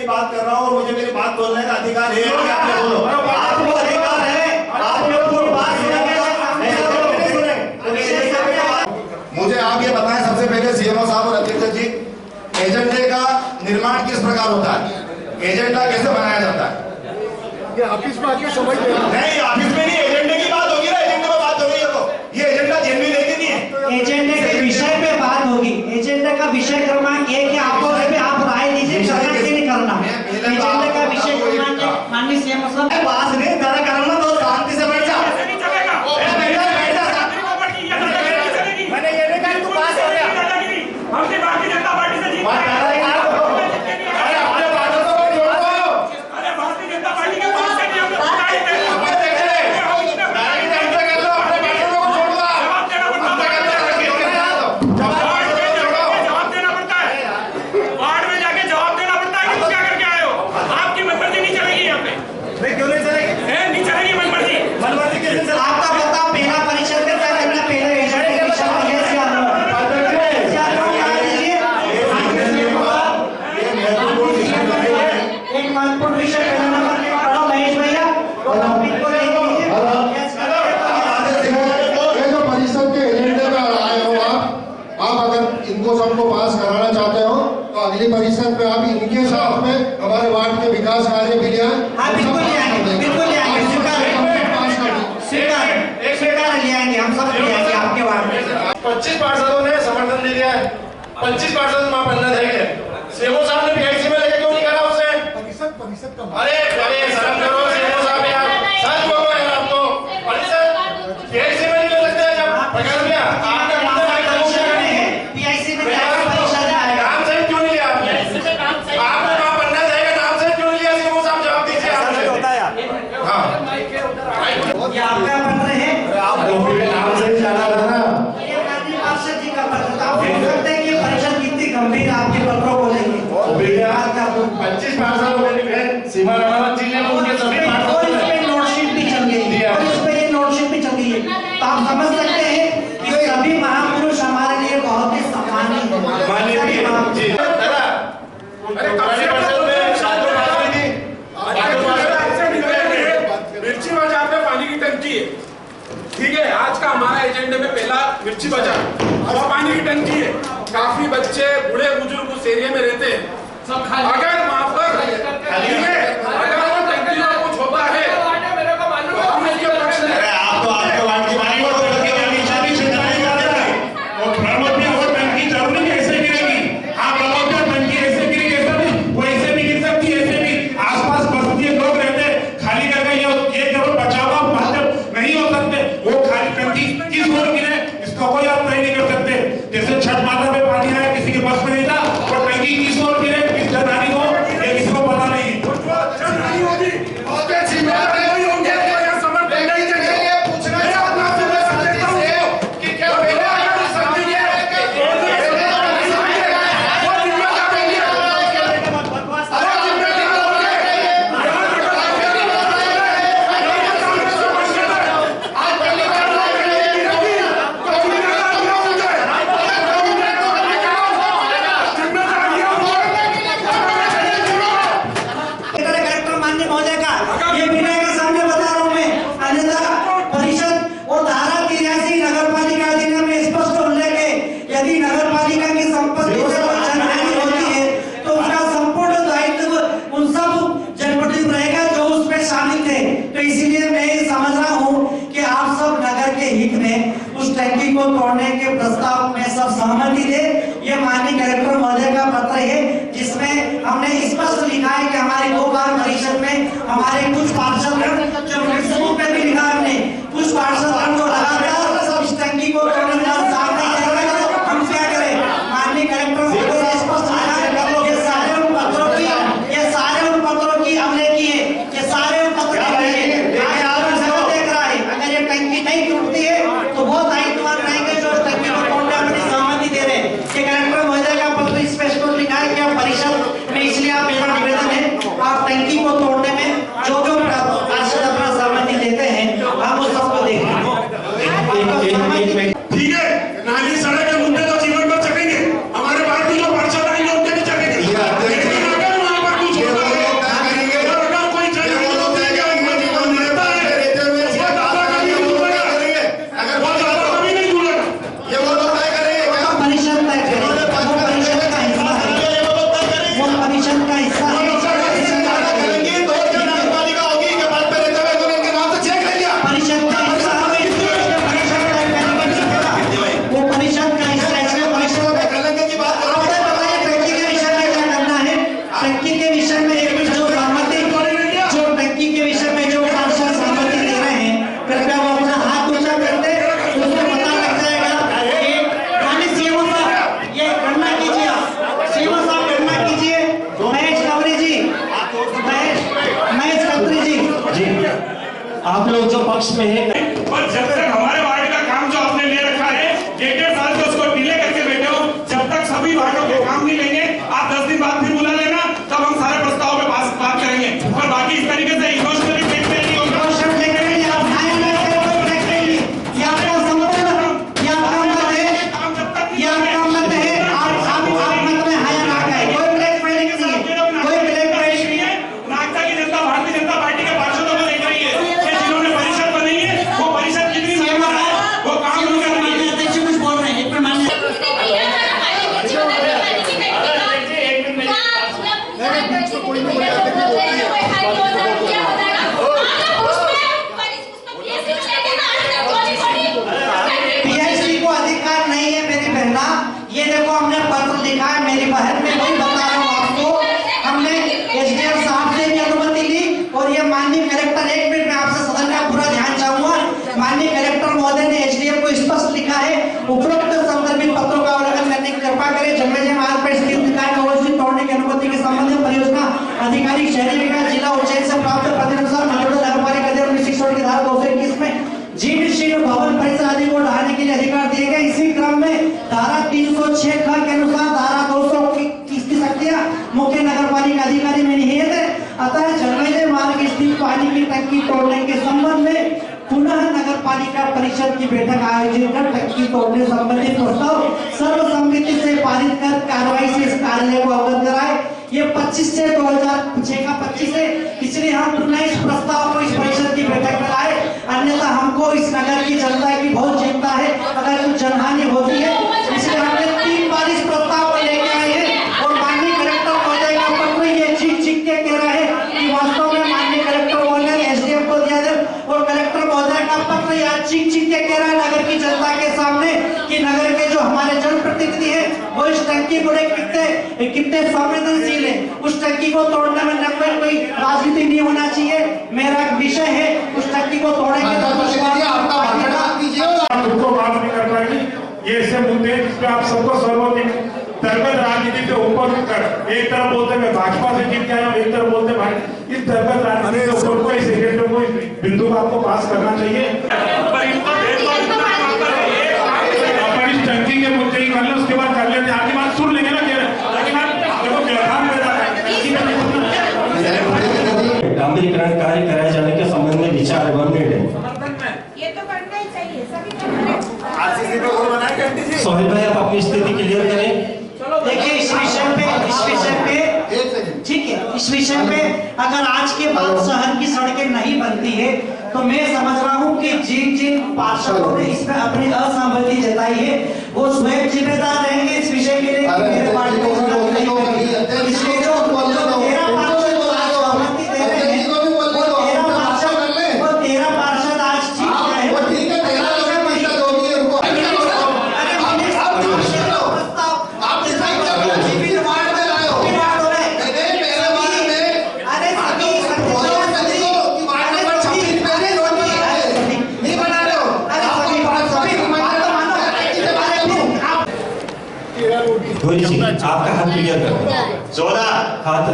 बात कर रहा हूँ और मुझे मेरी बात बोलने का अधिकार है। आपको अधिकार है, आपने पूरी बात मुझे आप ये बताएं सबसे पहले सीएमओ साहब और अध्यक्ष जी, एजेंडे का निर्माण किस प्रकार होता है? एजेंडा कैसे बनाया जाता है? ये ऑफिस में आके समझ नहीं, ऑफिस में नहीं, एजेंडे की बात होगी ना, एजेंडे पे बात होगी। ये एजेंडा जेन्युइन है कि नहीं है? एजेंडे के विषय पे बात होगी। एजेंडे का विषय क्रमांक ये कि आपको आप राय दीजिए करना कि नहीं करना। एजेंडे का विषय क्रमांक माननीय सीएम साहब पास नहीं जरा करना तो शांति से बैठ जा। मैंने ये नहीं कहा तू पास हो गया। हमसे भारतीय जनता पार्टी से जीत अरे अपने बातों को जोड़ो। अरे भारतीय जनता पार्टी के पास से नहीं हम लोग जवाब देना पड़ता है। वार्ड में जाके जवाब देना पड़ता है कि क्या करके आए हो। आपकी मर्जी नहीं चलेगी यहाँ पे। क्यों नहीं चलेगी? नई परिषद में आप इनके साथ में हमारे वार्ड के विकास कार्य भी ले आए। हाँ बिल्कुल ले आएंगे, बिल्कुल ले आएंगे, स्वीकार ले आएंगे, हम सब ले आएंगे आपके वार्ड में। 25 पार्षदों ने समर्थन दे दिया है, 25 पार्षद वहाँ बनना रहेंगे। सीएमओ साहब ने पीआईसी में लेके क्यों नहीं करा उसने? अरे शर्म करो सीएमओ साहब यार, सच बोलो यार आपको। परिषद पीआईसी में नहीं ले सकते जब पकड़ लिया आपने पीआईसी में नाम सहित क्यों नहीं लिया आपने? आपने वहाँ बनना रहेगा, नाम सहित क्यों नहीं लिया? सीएमओ साहब जवाब दीजिए आपने। हाँ ये आपका बन रहे हैं, आप नाम सहित जाना रहना। पार्षद जी का पत्र आप देख सकते हैं कि परिषद कितनी गंभीर आपके पत्रों को लेंगे। 25 पार्षद होने सीमा राणावत जी ने उनके सभी नोटशीट भी चल गई है, और इस पे ये नोटशीट भी चल गई है, तो आप समझ सकते हैं कि सभी महापुरुष हमारे लिए बहुत ही सम्मानीय मिर्ची बाजार में पानी की टंकी है, ठीक है। आज का हमारा एजेंडे में पहला मिर्ची बाजार और पानी की टंकी है। काफी बच्चे बूढ़े बुजुर्ग उस एरिया में रहते हैं, सब अगर वहाँ पर अगर वो टंकी में कुछ होता है तो हम इसके पक्ष में। आपको आपके वार्ड की पानी टंकी जरूर नहीं ऐसे गिरेगी, आप लोगों की टंकी ऐसे गिरेगी, ऐसा नहीं वो ऐसे भी गिर सकती है, ऐसे भी आसपास बस्ती लोग रहते खाली करके ये जरूर बचाव नहीं हो सकते। वो खाली टंकी किस ओर गिरे इसको कोई आप तय नहीं कर सकते। जैसे छठ माता पे पानी आया किसी के बस में नहीं था, वो टंकी किस ओर गिरे किस जनानी को ये किसी को पता नहीं। टंकी को तोड़ने के प्रस्ताव में सब सहमति दे। ये माननीय कलेक्टर महोदय का पत्र है, जिसमें हमने स्पष्ट लिखा है कि हमारी 2 बार परिषद में हमारे कुछ पार्षदगण जो फेसबुक पे भी लिखा हमने, कुछ पार्षदगण को लगातार इस टंकी को तोड़ने का साथ नहीं कर रहे। हम क्या करें? माननीय कलेक्टर महोदय ने स्पष्ट लिखा है, ये सारे उन पत्रों की हमने की है, ये सारे उन पत्र देख रहा है। अगर ये टंकी नहीं टूटती है तो वो दायित्ववान रहेंगे जो टंकी को तोड़ने अपनी सहमति दे रहे हैं। ये कलेक्टर महोदय का पत्र स्पष्ट लिखा है कि आप परिषद में, इसलिए आप मेरा निवेदन है आप टंकी को तोड़ने में जो जो पार्षद अपना सहमति देते हैं हम उस सबको देखें। ठीक है, नाली सड़क के मुद्दे तो जीवन भर चलेंगे, हमारे पार्टी जो पार्षद आएंगे उनके भी चलेंगे। लेकिन अगर वहाँ पर कुछ होता है, अगर कोई आप लोग जो पक्ष में है, पर जब तक हमारे वार्ड का काम जो आपने ले रखा है 1.5 साल से उसको डिले करके बैठे हो, जब तक सभी वार्डों के काम नहीं लेंगे, आप 10 दिन बाद फिर बुला लेना, तब हम सारे प्रस्ताव पे बात करेंगे। और बाकी इस तरीके से इमोशनली ट्रीटमेंट नहीं होगा। भारतीय जनता पार्टी के पार्षदों को देख रही है कि जिन्होंने परिषद बनाई है वो परिषद कितनी उपरोक्त संदर्भित पत्रों का उल्लंघन करने की कृपा करें। जन्मजय मार्ग पर स्थित निकाय का अवस्थित तोड़ने की अनुमति के संबंध में परियोजना अधिकारी शहरी विकास जिला उज्जैन से प्राप्त पत्र अनुसार मलौदा नगरपालिका अधिनियम 1961 की धारा 221 में जीर्ण शीर्ण भवन परिसर आदि को ढहाने के लिए अधिकार दिए गए। इसी क्रम में धारा 306 ख के अनुसार धारा 200 की शक्तियां मुख्य नगरपालिका अधिकारी में निहित है। अतः जन्मजय मार्ग स्थित पानी की टंकी तोड़ने के संबंध में पुनः नगरपालिका परिषद की बैठक आयोजित कर टंकी तोड़ने संबंधी प्रस्ताव सर्वसम्मति से पारित कर कार्रवाई से इस कार्यालय को अवगत कराए। ये 25 से 2006 का 25 है, इसलिए हम पुनः इस प्रस्ताव को इस परिषद की बैठक में लाए। अन्यथा हमको इस नगर की जनता की बहुत चिंता है, अगर कुछ जनहानि होती है, इसलिए हमने 3 बार इस प्रस्ताव को लेके आए हैं। और माननीय कलेक्टर महोदय का पत्र ये चीख के कह रहा है कि वास्तव में माननीय कलेक्टर महोदय एसडीएम को दिया जाए, और कलेक्टर महोदय का पत्र यह चीख के कह रहा है नगर की जनता के सामने कि नगर के जो हमारे जनप्रतिनिधि है वो इस टंकी को कितने संवेदनशील है। उस टंकी को तोड़ने में कोई राजनीति नहीं होना चाहिए। मेरा विषय है उस टंकी को तोड़ेंगे तुमको बात नहीं कर पाएगी। ये ऐसे मुद्दे हैं जिसपे आप सबको सर्वोपरि दलगत राजनीति से ऊपर उठकर एक तरफ बोलते मैं भाजपा से जीत के आया हूँ, एक तरफ बोलते भाई इस दलगत राजनीति से ऊपर कोई सेकेंडरी को बिंदु को आपको पास करना चाहिए। अपन इस टंकी के मुद्दे ही कर ले, उसके बाद कर लेते आपकी बात सुन लेंगे ना। डांबरीकरण कार्य कराए जाने के संबंध में विचार एवं निर्णय। ये तो करना ही चाहिए, सभी करना। सोहेल भाई आप अपनी स्थिति क्लियर करें। देखिए इस विषय पे ठीक है, इस विषय पे अगर आज के बाद शहर की सड़कें नहीं बनती है तो मैं समझ रहा हूँ कि जिन पार्षदों ने इसमें अपनी असहमति जताई है वो स्वयं जिम्मेदार रहेंगे इस विषय के लिए। मेरे पार्टी को इसलिए जो 13 पार्षद आज ठीक है। आपका हाथ क्लियर कर 14 हाथ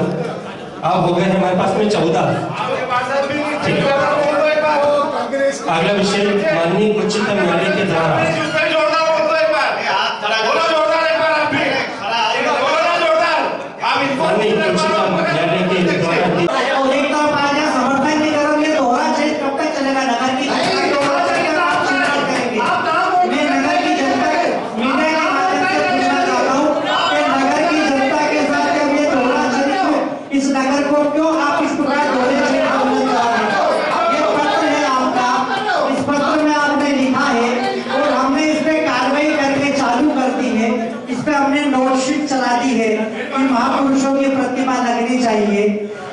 आप हो गए हमारे पास में 14। ठीक है, अगला विषय माननीय उच्चतम न्यायालय के द्वारा माननीय उच्चतम न्यायालय के द्वारा समर्थन नहीं करोगे तो कब तक चलेगा। नगर की इस नगर को क्यों आप इस प्रकार ये पत्र है आपका, इस पत्र में आपने लिखा है और हमने इस पे कार्रवाई करके चालू कर दी है। इस पे हमने नोटशीट चला दी है कि महापुरुषों की प्रतिमा लगनी चाहिए।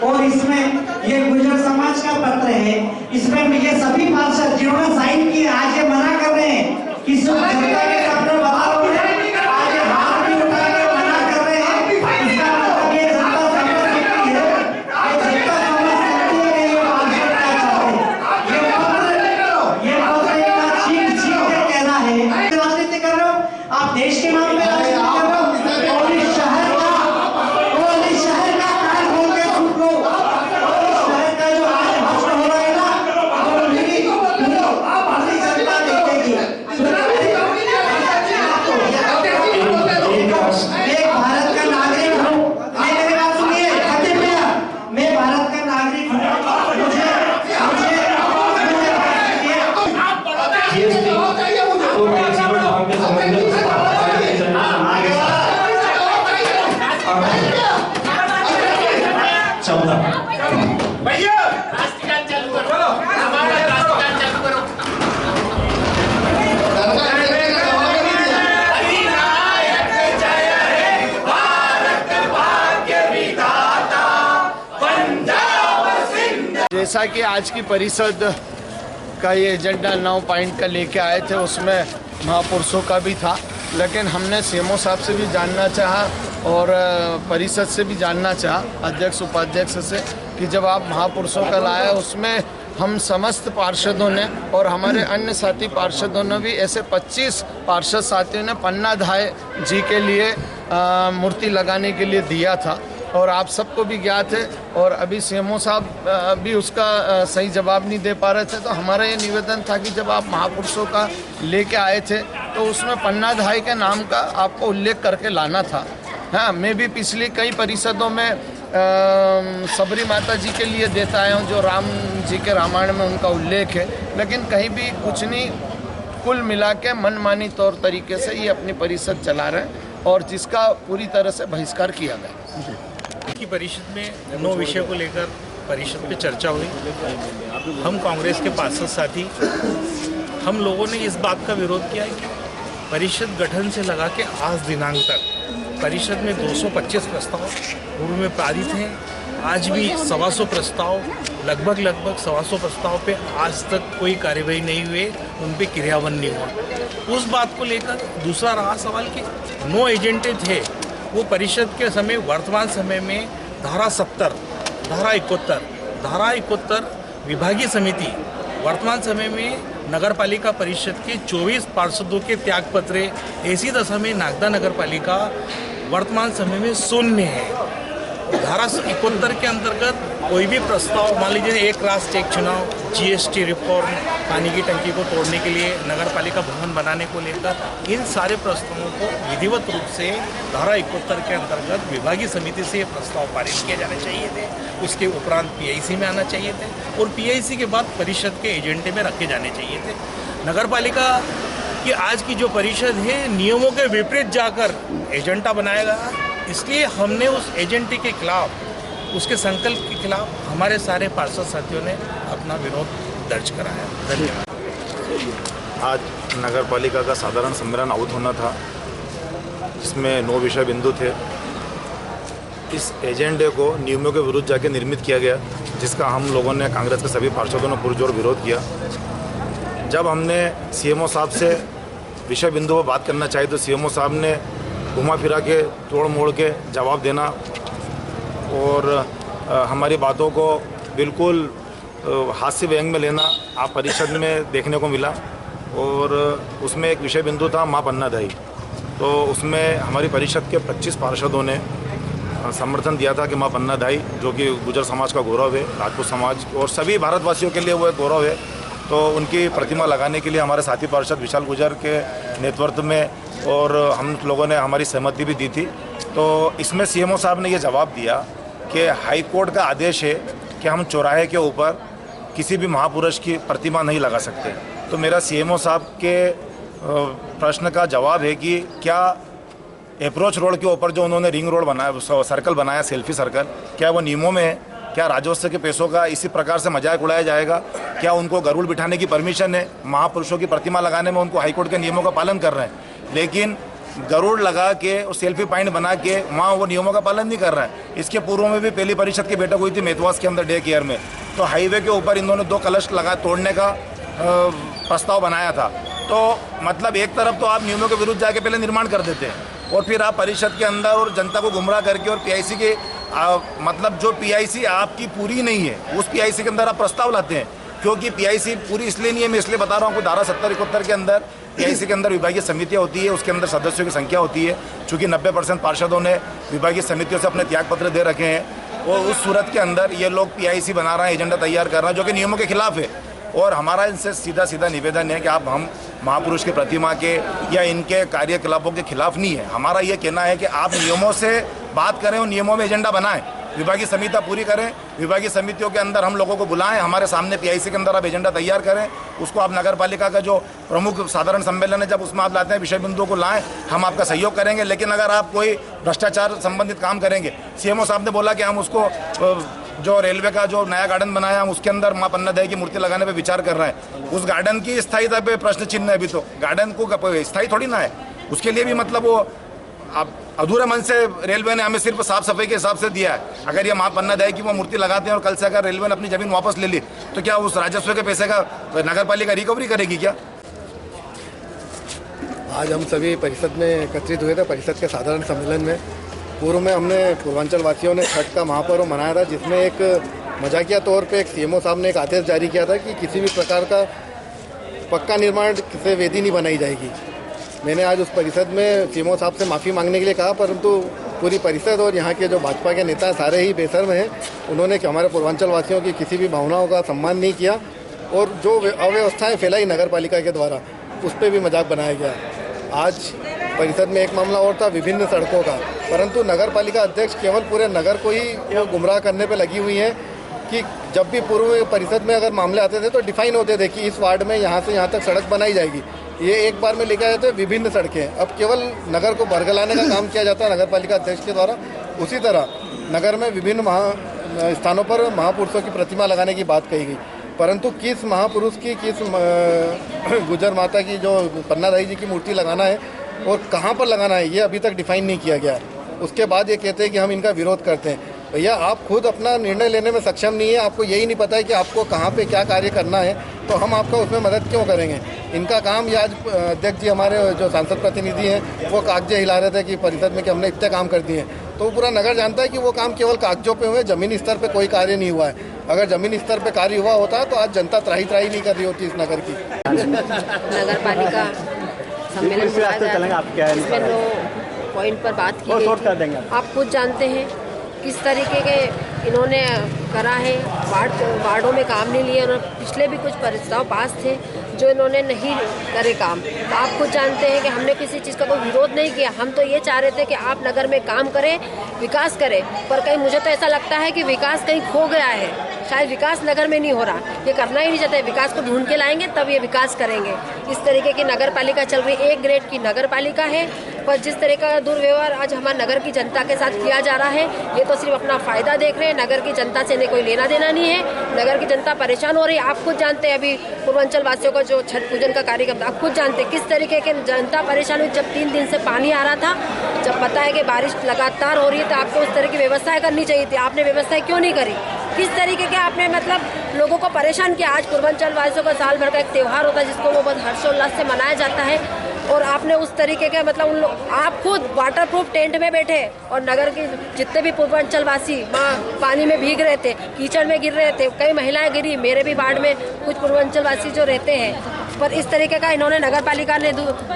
और इसमें ये गुर्जर समाज का पत्र है, इसमें ये सभी पार्षद जिन्होंने साइन किए आज ये मना कर रहे हैं कि जनता के सामने बता रहे हैं, आज ये हाथ भी उठा के मना कर रहे हैं। इसका मतलब ये जनता समझ सकती है, ये जनता समझ सकती है कि ये पार्षद क्या चाहते हैं। ये पत्र इतना चीख के कहना है राजनीति कर रहे हो आप, देश के नाम पे राजनीति कर रहे हो। और इस शहर का कान खोल के सुन लो, शहर का जो आज भाषण हो रहा है ना वो मेरी जनता देखेगी। एक भारत का नागरिक हूँ, मेरी बात सुनिए खतीब भैया, मैं भारत का नागरिक हूँ, भैया राष्ट्रगान चालू करो, हमारा राष्ट्रगान चालू करो। जैसा कि आज की परिषद का ये एजेंडा 9 पॉइंट का लेके आए थे, उसमें महापुरुषों का भी था, लेकिन हमने सीएमओ साहब से भी जानना चाहा और परिषद से भी जानना चाहा, अध्यक्ष उपाध्यक्ष से, कि जब आप महापुरुषों का लाए उसमें हम समस्त पार्षदों ने और हमारे अन्य साथी पार्षदों ने भी ऐसे 25 पार्षद साथियों ने पन्नाधाय जी के लिए मूर्ति लगाने के लिए दिया था और आप सबको भी ज्ञात है। और अभी सीएमओ साहब भी उसका सही जवाब नहीं दे पा रहे थे, तो हमारा ये निवेदन था कि जब आप महापुरुषों का लेके आए थे तो उसमें पन्नाधाय के नाम का आपको उल्लेख करके लाना था। हाँ, मैं भी पिछली कई परिषदों में सबरी माता जी के लिए देता आया हूँ, जो राम जी के रामायण में उनका उल्लेख है, लेकिन कहीं भी कुछ नहीं। कुल मिला के मनमानी तौर तरीके से ये अपनी परिषद चला रहे हैं और जिसका पूरी तरह से बहिष्कार किया गया। की परिषद में 9 विषय को लेकर परिषद पे चर्चा हुई। हम कांग्रेस के पार्षद साथी हम लोगों ने इस बात का विरोध किया है कि परिषद गठन से लगा के आज दिनांक तक परिषद में 225 प्रस्ताव पूर्व में पारित हैं। आज भी 125 प्रस्ताव लगभग 125 प्रस्ताव पे आज तक कोई कार्यवाही नहीं हुई, उन पे क्रियान्वयन नहीं हुआ। उस बात को लेकर दूसरा रहा सवाल कि 9 एजेंडे थे, वो परिषद के समय वर्तमान समय में धारा 70, धारा 71 विभागीय समिति वर्तमान समय में नगर पालिका परिषद के 24 पार्षदों के त्यागपत्र, ऐसी दशा में नागदा नगर पालिका वर्तमान समय में शून्य है। धारा 71 के अंतर्गत कोई भी प्रस्ताव, मान लीजिए एक राष्ट्र एक चुनाव, जीएसटी रिफॉर्म, पानी की टंकी को तोड़ने के लिए नगर पालिका भवन बनाने को लेकर, इन सारे प्रस्तावों को विधिवत रूप से धारा 71 के अंतर्गत विभागीय समिति से प्रस्ताव पारित किए जाने चाहिए थे। उसके उपरांत पीआईसी में आना चाहिए थे और पीआईसी के बाद परिषद के एजेंडे में रखे जाने चाहिए थे। नगर पालिका की आज की जो परिषद है, नियमों के विपरीत जाकर एजेंडा बनाया गया, इसलिए हमने उस एजेंडे के खिलाफ, उसके संकल्प के खिलाफ हमारे सारे पार्षद साथियों ने अपना विरोध दर्ज कराया। धन्यवाद। आज नगर पालिका का साधारण सम्मेलन आहुत होना था, जिसमें 9 विषय बिंदु थे। इस एजेंडे को नियमों के विरुद्ध जाके निर्मित किया गया, जिसका हम लोगों ने, कांग्रेस के सभी पार्षदों ने पुरजोर विरोध किया। जब हमने सीएमओ साहब से विषय बिंदु पर बात करना चाहिए तो सीएमओ साहब ने घुमा फिरा के, तोड़ मोड़ के जवाब देना और हमारी बातों को बिल्कुल हास्य व्यंग में लेना आप परिषद में देखने को मिला। और उसमें एक विषय बिंदु था माँ पन्नाधाई, तो उसमें हमारी परिषद के 25 पार्षदों ने समर्थन दिया था कि माँ पन्नाधाई, जो कि गुर्जर समाज का गौरव है, राजपूत समाज और सभी भारतवासियों के लिए वो एक गौरव है, तो उनकी प्रतिमा लगाने के लिए हमारे साथी पार्षद विशाल गुर्जर के नेतृत्व में और हम लोगों ने हमारी सहमति भी दी थी। तो इसमें सीएमओ साहब ने ये जवाब दिया कि हाई कोर्ट का आदेश है कि हम चौराहे के ऊपर किसी भी महापुरुष की प्रतिमा नहीं लगा सकते। तो मेरा सीएमओ साहब के प्रश्न का जवाब है कि क्या अप्रोच रोड के ऊपर जो उन्होंने रिंग रोड बनाया, सर्कल बनाया, सेल्फी सर्कल, क्या वो नियमों में है? क्या राजस्व के पैसों का इसी प्रकार से मजाक उड़ाया जाएगा? क्या उनको गरुड़ बिठाने की परमिशन है? महापुरुषों की प्रतिमा लगाने में उनको हाईकोर्ट के नियमों का पालन कर रहे हैं, लेकिन गरुड़ लगा के और सेल्फी पॉइंट बना के वहाँ वो नियमों का पालन नहीं कर रहा है। इसके पूर्व में भी पहली परिषद की बैठक हुई थी मेतवास के अंदर डे केयर में, तो हाईवे के ऊपर इन्होंने 2 कलश लगा तोड़ने का प्रस्ताव बनाया था। तो मतलब एक तरफ तो आप नियमों के विरुद्ध जाके पहले निर्माण कर देते हैं और फिर आप परिषद के अंदर और जनता को गुमराह करके और पीआईसी के मतलब जो पीआईसी आपकी पूरी नहीं है, उस पीआईसी के अंदर आप प्रस्ताव लाते हैं, क्योंकि पीआईसी पूरी इसलिए नहीं है, मैं इसलिए बता रहा हूँ कि धारा 70-71 के अंदर पीआईसी के अंदर विभागीय समितियाँ होती है, उसके अंदर सदस्यों की संख्या होती है। चूँकि 90% पार्षदों ने विभागीय समितियों से अपने त्यागपत्र दे रखे हैं और उस सूरत के अंदर ये लोग पीआईसी बना रहे हैं, एजेंडा तैयार कर रहे हैं, जो कि नियमों के खिलाफ है। और हमारा इनसे सीधा निवेदन है कि आप हम महापुरुष की प्रतिमा के या इनके कार्यकलापों के खिलाफ नहीं है। हमारा ये कहना है कि आप नियमों से बात करें और नियमों में एजेंडा बनाएं, विभागीय समितियाँ पूरी करें, विभागीय समितियों के अंदर हम लोगों को बुलाएं, हमारे सामने पीआईसी के अंदर आप एजेंडा तैयार करें, उसको आप नगर पालिका का जो प्रमुख साधारण सम्मेलन है जब उसमें आप लाते हैं विषय बिंदुओं को लाएं, हम आपका सहयोग करेंगे। लेकिन अगर आप कोई भ्रष्टाचार संबंधित काम करेंगे, सीएमओ साहब ने बोला कि हम उसको जो रेलवे का जो नया गार्डन बनाया हम उसके अंदर माँ पन्नाधाई की मूर्ति लगाने पे विचार कर रहे हैं, उस गार्डन की स्थायीता पे प्रश्न चिन्ह है। अभी तो गार्डन को स्थायी थोड़ी ना है, उसके लिए भी मतलब वो अब अधूरे मन से रेलवे ने हमें सिर्फ साफ सफाई के हिसाब से दिया है। अगर ये माँ पन्नाधाई की वो मूर्ति लगाते हैं और कल से अगर रेलवे ने अपनी जमीन वापस ले ली तो क्या उस राजस्व के पैसे का नगर पालिका रिकवरी करेगी क्या? आज हम सभी परिषद में एकत्रित हुए थे, परिषद के साधारण सम्मेलन में। पूर्व में हमने पूर्वांचल वासियों ने छठ का महापर्व मनाया था, जिसमें एक मजाकिया तौर पे एक सीएमओ साहब ने एक आदेश जारी किया था कि किसी भी प्रकार का पक्का निर्माण से वेदी नहीं बनाई जाएगी। मैंने आज उस परिषद में सीएमओ साहब से माफ़ी मांगने के लिए कहा, परंतु पूरी परिषद और यहाँ के जो भाजपा के नेता सारे ही बेशर्म हैं। उन्होंने कि हमारे पूर्वांचल वासियों की किसी भी भावनाओं का सम्मान नहीं किया और जो अव्यवस्थाएं फैलाई नगर पालिका के द्वारा उस पर भी मजाक बनाया गया। आज परिषद में एक मामला और था विभिन्न सड़कों का, परंतु नगर पालिका अध्यक्ष केवल पूरे नगर को ही गुमराह करने पर लगी हुई है कि जब भी पूर्व परिषद में अगर मामले आते थे तो डिफाइन होते थे कि इस वार्ड में यहाँ से यहाँ तक सड़क बनाई जाएगी। ये एक बार में लेके आए थे विभिन्न सड़कें, अब केवल नगर को बरगलाने का काम किया जाता है नगर पालिका अध्यक्ष के द्वारा। उसी तरह नगर में विभिन्न स्थानों पर महापुरुषों की प्रतिमा लगाने की बात कही गई, परंतु किस महापुरुष की, किस गुजर माता की जो पन्नाधाई जी की मूर्ति लगाना है और कहाँ पर लगाना है ये अभी तक डिफाइन नहीं किया गया। उसके बाद ये कहते हैं कि हम इनका विरोध करते हैं। भैया आप खुद अपना निर्णय लेने में सक्षम नहीं है, आपको यही नहीं पता है कि आपको कहाँ पे क्या कार्य करना है, तो हम आपका उसमें मदद क्यों करेंगे। इनका काम, ये आज अध्यक्ष जी हमारे जो सांसद प्रतिनिधि हैं वो कागजे हिला रहे थे कि परिषद में कि हमने इतने काम कर दिए हैं, तो पूरा नगर जानता है कि वो काम केवल कागजों पे हुए, ज़मीनी स्तर पे कोई कार्य नहीं हुआ है। अगर ज़मीनी स्तर पे कार्य हुआ होता तो आज जनता त्राही नहीं कर रही होती इस नगर की। नगर पालिका सम्मेलन इसमें 9 पॉइंट पर बात की गई। आप खुद जानते हैं किस तरीके के इन्होंने करा है, वार्डों में काम नहीं लिए। उन्होंने पिछले भी कुछ प्रस्ताव पास थे जो इन्होंने नहीं करे काम। तो आप खुद जानते हैं कि हमने किसी चीज़ का कोई विरोध नहीं किया, हम तो ये चाह रहे थे कि आप नगर में काम करें, विकास करें। पर कहीं मुझे तो ऐसा लगता है कि विकास कहीं खो गया है, शायद विकास नगर में नहीं हो रहा, ये करना ही नहीं चाहते। विकास को ढूंढ के लाएंगे तब ये विकास करेंगे। इस तरीके की नगर पालिका चल रही, एक ग्रेड की नगर पालिका है, पर जिस तरह का दुर्व्यवहार आज हमारे नगर की जनता के साथ किया जा रहा है, ये तो सिर्फ अपना फ़ायदा देख रहे हैं। नगर की जनता से इन्हें कोई लेना देना नहीं है। नगर की जनता परेशान हो रही है। आप खुद जानते हैं अभी पूर्वांचल वासियों का जो छठ पूजन का कार्यक्रम था, आप खुद जानते हैं किस तरीके के जनता परेशान हुई। जब 3 दिन से पानी आ रहा था, जब पता है कि बारिश लगातार हो रही है, तो आपको उस तरह की व्यवस्थाएं करनी चाहिए थी। आपने व्यवस्थाएं क्यों नहीं करी? किस तरीके के आपने मतलब लोगों को परेशान किया। आज पूर्वांचल वासियों का साल भर का एक त्यौहार होता है जिसको वो बहुत हर्षोल्लास से मनाया जाता है, और आपने उस तरीके के मतलब उन लोग, आप खुद वाटरप्रूफ टेंट में बैठे और नगर के जितने भी पूर्वांचल वासी पानी में भीग रहे थे, कीचड़ में गिर रहे थे, कई महिलाएं गिरी। मेरे भी वार्ड में कुछ पूर्वांचल वासी जो रहते हैं, पर इस तरीके का इन्होंने नगर पालिका ने,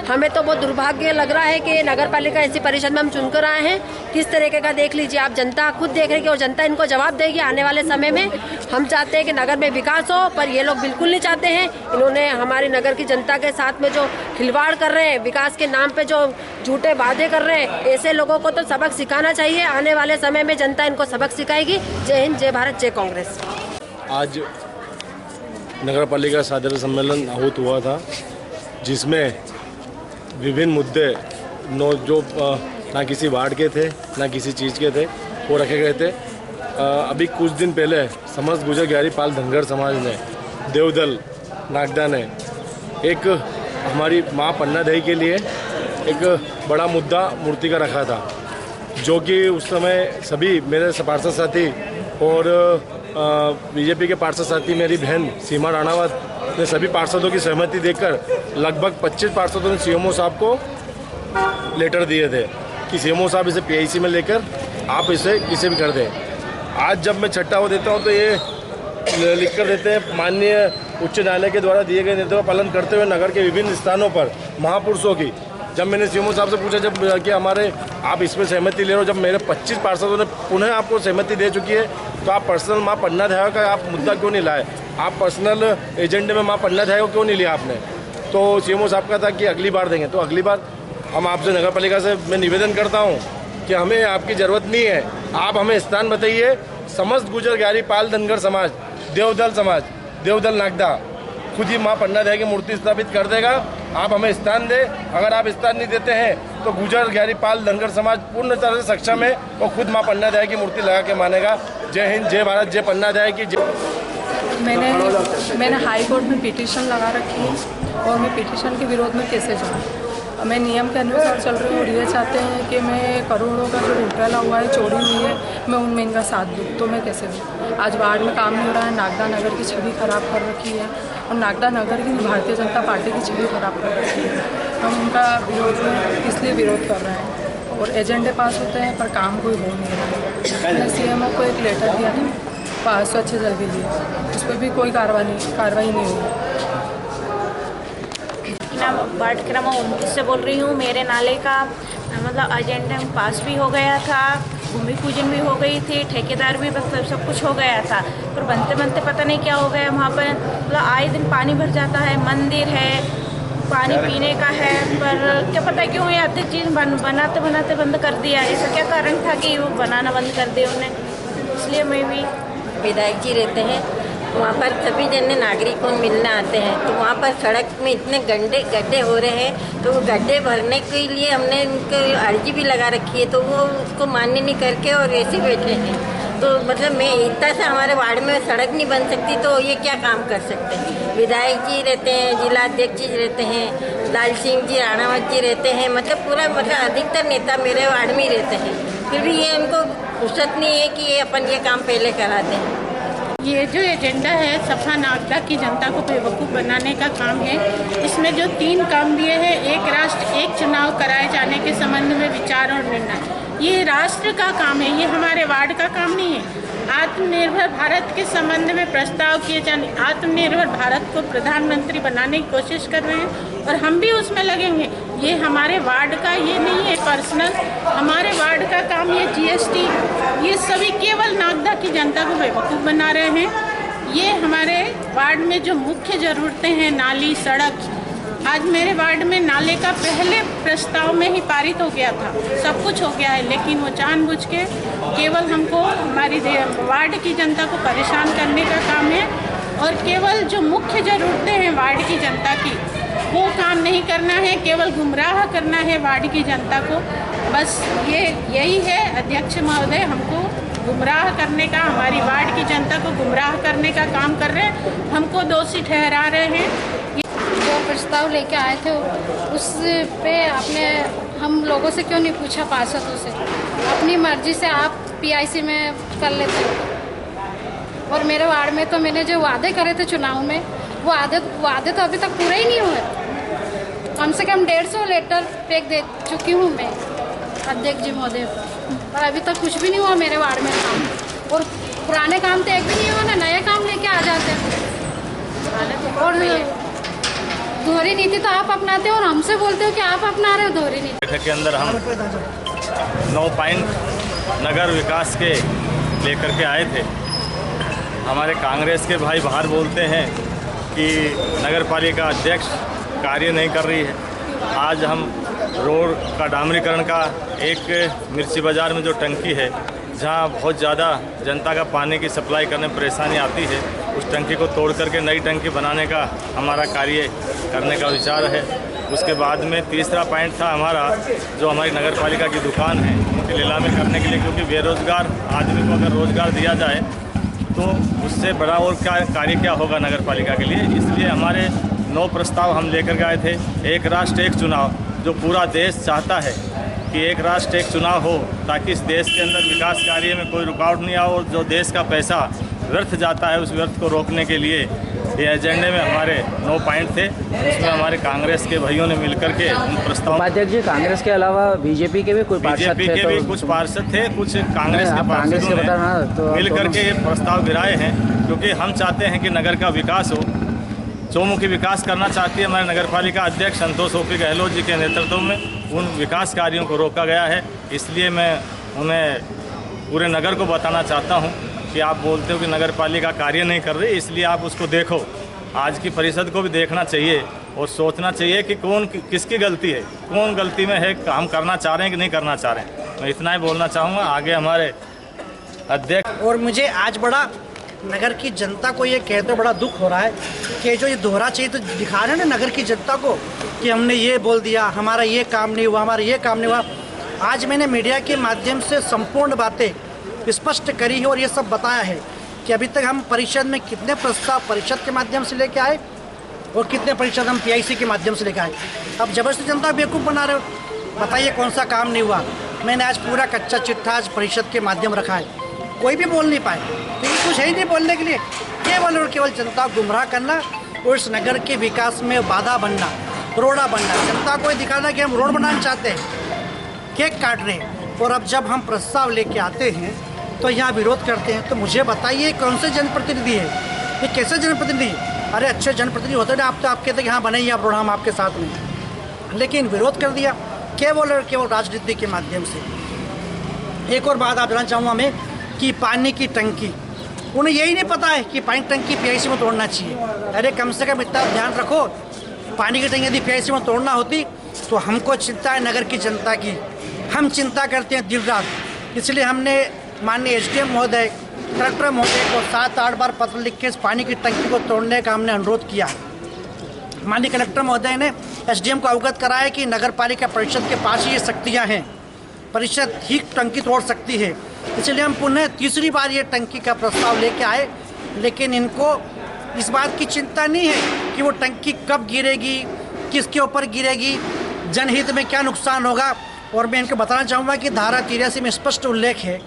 हमें तो बहुत दुर्भाग्य लग रहा है कि नगर पालिका ऐसी परिषद में हम चुनकर आए हैं। किस तरीके का देख लीजिए आप, जनता खुद देख रही है और जनता इनको जवाब देगी आने वाले समय में। हम चाहते हैं कि नगर में विकास हो, पर ये लोग बिल्कुल नहीं चाहते हैं। इन्होंने हमारी नगर की जनता के साथ में जो खिलवाड़ कर रहे हैं, विकास के नाम पे जो झूठे वादे कर रहे हैं, ऐसे लोगों को तो सबक सिखाना चाहिए। आने वाले समय में जनता इनको सबक सिखाएगी। जय हिंद, जय भारत, जय कांग्रेस। आज नगर पालिका साधारण सम्मेलन आहूत हुआ था, जिसमें विभिन्न मुद्दे जो ना किसी वार्ड के थे ना किसी चीज़ के थे वो रखे गए थे। अभी कुछ दिन पहले समस्त गुजर ग्यारी पाल धनगर समाज ने, देवदल नागदा ने एक हमारी माँ पन्नाधाई के लिए एक बड़ा मुद्दा मूर्ति का रखा था, जो कि उस समय सभी मेरे पार्षद साथी और बीजेपी के पार्षद साथी मेरी बहन सीमा राणावत ने सभी पार्षदों की सहमति देकर लगभग 25 पार्षदों ने सीएमओ साहब को लेटर दिए थे कि सीएमओ साहब इसे पीआईसी में लेकर आप इसे किसी भी कर दें। आज जब मैं छट्टा वो देता हूँ तो ये लिख कर देते हैं, माननीय उच्च न्यायालय के द्वारा दिए गए निर्देशों का पालन करते हुए नगर के विभिन्न स्थानों पर महापुरुषों की। जब मैंने सीएमओ साहब से पूछा जब कि हमारे आप इसमें सहमति ले रहे हो, जब मेरे 25 पार्षदों ने पुनः आपको सहमति दे चुकी है, तो आप पर्सनल माँ पन्नाधाई का आप मुद्दा क्यों नहीं लाए? आप पर्सनल एजेंडे में माँ पन्नाधाई को क्यों नहीं लिया आपने? तो सीएमओ साहब का था कि अगली बार देंगे। तो अगली बार हम आपसे नगर पालिका से मैं निवेदन करता हूँ कि हमें आपकी ज़रूरत नहीं है, आप हमें स्थान बताइए। समस्त गुजर ग्यारी पाल धनगर समाज, देवदल समाज, देवदल नागदा खुद ही माँ पन्नाधाई की मूर्ति स्थापित कर देगा। आप हमें स्थान दें। अगर आप स्थान नहीं देते हैं तो गुजर ग्यारी पाल धनगर समाज पूर्ण तरह से सक्षम है और खुद माँ पन्नाधाई की मूर्ति लगा के मानेगा। जय हिंद, जय भारत, जय पन्नाधाई की जय। मैंने हाई कोर्ट में पिटीशन लगा रखी है और मैं पिटीशन के विरोध में कैसे जाऊँ? मैं नियम के अनुसार चल रही हूँ और ये चाहते हैं कि मैं करोड़ों का जो घोटाला हुआ है, चोरी हुई है, मैं उनमें इनका साथ दूँ, तो मैं कैसे दूँ? आज वार्ड में काम नहीं हो रहा है, नागदा नगर की छवि खराब कर रखी है और नागदा नगर की भारतीय जनता पार्टी की छवि खराब कर रखी है। हम उनका विरोध में इसलिए विरोध कर रहे हैं और एजेंडे पास होते हैं पर काम कोई हो नहीं रहा है। मैंने सीएमओ को एक लेटर दिया था स्वच्छ जल के लिए, उस पर भी कोई कार्रवाई नहीं हुई। नाम वार्ड क्रमांक 29 से बोल रही हूँ। मेरे नाले का मतलब एजेंडा पास भी हो गया था, भूमि पूजन भी हो गई थी, ठेकेदार भी बस सब कुछ हो गया था, पर बनते बनते पता नहीं क्या हो गया वहाँ पर। मतलब आए दिन पानी भर जाता है, मंदिर है, पानी पीने का है, पर क्या पता क्यों ये आधी चीज़ बनाते बनाते बंद कर दिया। ऐसा क्या कारण था कि वो बनाना बंद कर दिया उन्हें? इसलिए मैं भी विधायक जी रहते हैं, वहाँ पर सभी जन नागरिक को मिलने आते हैं, तो वहाँ पर सड़क में इतने गड्ढे हो रहे हैं, तो वो गड्ढे भरने के लिए हमने उनको अर्जी भी लगा रखी है, तो वो उसको मान्य नहीं करके और ऐसे बैठे हैं। तो मतलब मैं इतना सा हमारे वार्ड में सड़क नहीं बन सकती, तो ये क्या काम कर सकते हैं? विधायक जी रहते हैं, जिला अध्यक्ष जी रहते हैं, लाल सिंह जी, राणावत जी रहते हैं, मतलब पूरा मतलब अधिकतर नेता मेरे वार्ड में ही रहते हैं, फिर भी ये उनको फुर्सत नहीं है कि ये अपन ये काम पहले करा दें। ये जो एजेंडा है सफा नागदा की जनता को बेवकूफ़ बनाने का काम है। इसमें जो 3 काम दिए हैं, एक राष्ट्र एक चुनाव कराए जाने के संबंध में विचार और निर्णय, ये राष्ट्र का काम है, ये हमारे वार्ड का काम नहीं है। आत्मनिर्भर भारत के संबंध में प्रस्ताव किए जाने, आत्मनिर्भर भारत को प्रधानमंत्री बनाने की कोशिश कर रहे हैं और हम भी उसमें लगेंगे। ये हमारे वार्ड का ये नहीं है पर्सनल, हमारे वार्ड का काम ये GST, ये सभी केवल नागदा की जनता को बेवकूफ़ बना रहे हैं। ये हमारे वार्ड में जो मुख्य ज़रूरतें हैं, नाली, सड़क, आज मेरे वार्ड में नाले का पहले प्रस्ताव में ही पारित हो गया था, सब कुछ हो गया है, लेकिन वो जानबूझ के केवल हमको हमारी वार्ड की जनता को परेशान करने का काम है और केवल जो मुख्य ज़रूरतें हैं वार्ड की जनता की वो काम नहीं करना है, केवल गुमराह करना है वार्ड की जनता को। बस यही है अध्यक्ष महोदय, हमको गुमराह करने का, हमारी वार्ड की जनता को गुमराह करने का काम कर रहे हैं, हमको दोषी ठहरा रहे हैं। जो प्रस्ताव लेके आए थे उस पे आपने हम लोगों से क्यों नहीं पूछा, पार्षदों से? अपनी मर्जी से आप PIC में कर लेते हो। और मेरे वार्ड में तो मैंने जो वादे करे थे चुनाव में, वो वादे तो अभी तक पूरे ही नहीं हुए। कम से कम 150 लेटर फेंक दे चुकी हूँ मैं अध्यक्ष जी महोदय को, और अभी तक कुछ भी नहीं हुआ मेरे वार्ड में काम। और पुराने काम तो एक भी नहीं हुआ ना, नए काम लेके आ जाते हैं। और दोहरी नीति तो आप अपनाते हो और हमसे बोलते हो कि आप अपना रहे हो दोहरी नीति। बैठक के अंदर हम 9 पॉइंट नगर विकास के लेकर के आए थे। हमारे कांग्रेस के भाई बाहर बोलते हैं कि नगर पालिका अध्यक्ष कार्य नहीं कर रही है। आज हम रोड का डामरीकरण का एक मिर्ची बाज़ार में जो टंकी है, जहां बहुत ज़्यादा जनता का पानी की सप्लाई करने में परेशानी आती है, उस टंकी को तोड़ करके नई टंकी बनाने का हमारा कार्य करने का विचार है। उसके बाद में तीसरा पॉइंट था हमारा, जो हमारी नगर पालिका की दुकान है उनकी नीलामी करने के लिए, क्योंकि बेरोज़गार आदमी को अगर रोज़गार दिया जाए तो उससे बड़ा और क्या कार्य क्या होगा नगर पालिका के लिए। इसलिए हमारे 9 प्रस्ताव हम लेकर गए थे। एक राष्ट्र एक चुनाव, जो पूरा देश चाहता है कि एक राष्ट्र एक चुनाव हो, ताकि इस देश के अंदर विकास कार्य में कोई रुकावट नहीं आए, और जो देश का पैसा व्यर्थ जाता है उस व्यर्थ को रोकने के लिए ये एजेंडे में हमारे 9 पॉइंट थे। उसमें हमारे कांग्रेस के भाइयों ने मिलकर के उन प्रस्ताव, उपाध्यक्ष जी कांग्रेस के अलावा बीजेपी के भी कुछ पार्षद थे, के भी कुछ पार्षद थे, कुछ कांग्रेस के पार्षदों ने मिलकर के ये प्रस्ताव गिराए हैं, क्योंकि हम चाहते हैं कि नगर का विकास हो। चौमुखी विकास करना चाहती है हमारे नगर पालिका अध्यक्ष संतोष ओपी गहलोत जी के नेतृत्व में। उन विकास कार्यों को रोका गया है। इसलिए मैं उन्हें पूरे नगर को बताना चाहता हूं कि आप बोलते हो कि नगर पालिका कार्य नहीं कर रही, इसलिए आप उसको देखो। आज की परिषद को भी देखना चाहिए और सोचना चाहिए कि कौन किसकी गलती है, कौन गलती में है, काम करना चाह रहे हैं कि नहीं करना चाह रहे हैं। मैं इतना ही बोलना चाहूँगा। आगे हमारे अध्यक्ष। और मुझे आज बड़ा नगर की जनता को ये कहते बड़ा दुख हो रहा है कि जो ये दोहरा चाहिए तो दिखा रहे हैं ना नगर की जनता को कि हमने ये बोल दिया, हमारा ये काम नहीं हुआ, हमारा ये काम नहीं हुआ। आज मैंने मीडिया के माध्यम से संपूर्ण बातें स्पष्ट करी है और ये सब बताया है कि अभी तक हम परिषद में कितने प्रस्ताव परिषद के माध्यम से लेके आए और कितने परिषद हम PIC के माध्यम से लेके आए। अब जबरदस्ती जनता बेवकूफ़ बना रहे हो। बताइए कौन सा काम नहीं हुआ। मैंने आज पूरा कच्चा चिट्ठा आज परिषद के माध्यम रखा है, कोई भी बोल नहीं पाए, क्योंकि कुछ है ही नहीं बोलने के लिए। केवल और केवल जनता को गुमराह करना और इस नगर के विकास में बाधा बनना, रोड़ा बनना, जनता को दिखाना कि हम रोड बनाना चाहते हैं, केक काट रहे हैं। और अब जब हम प्रस्ताव लेके आते हैं तो यहाँ विरोध करते हैं। तो मुझे बताइए कौन से जनप्रतिनिधि है, ये कैसे जनप्रतिनिधि? अरे अच्छे जनप्रतिनिधि होते ना आप, तो आप कहते कि हाँ बनाइए आप रोड, हम आपके साथ में, लेकिन विरोध कर दिया केवल राजनीति के माध्यम से। एक और बात आप जानना चाहूँगा मैं कि पानी की टंकी, उन्हें यही नहीं पता है कि पानी टंकी PIC में तोड़ना चाहिए। अरे कम से कम इतना ध्यान रखो, पानी की टंकी यदि PIC में तोड़ना होती तो हमको चिंता है नगर की जनता की, हम चिंता करते हैं दिन रात। इसलिए हमने माननीय SDM महोदय, कलेक्टर महोदय को 7-8 बार पत्र लिख के इस पानी की टंकी को तोड़ने का हमने अनुरोध किया। माननीय कलेक्टर महोदय ने SDM को अवगत कराया कि नगर पालिका परिषद के पास ही ये शक्तियाँ हैं, परिषद ही टंकी तोड़ सकती है। इसलिए हम पुनः तीसरी बार ये टंकी का प्रस्ताव लेके आए, लेकिन इनको इस बात की चिंता नहीं है कि वो टंकी कब गिरेगी, किसके ऊपर गिरेगी, जनहित में क्या नुकसान होगा। और मैं इनको बताना चाहूँगा कि धारा 83 में स्पष्ट उल्लेख है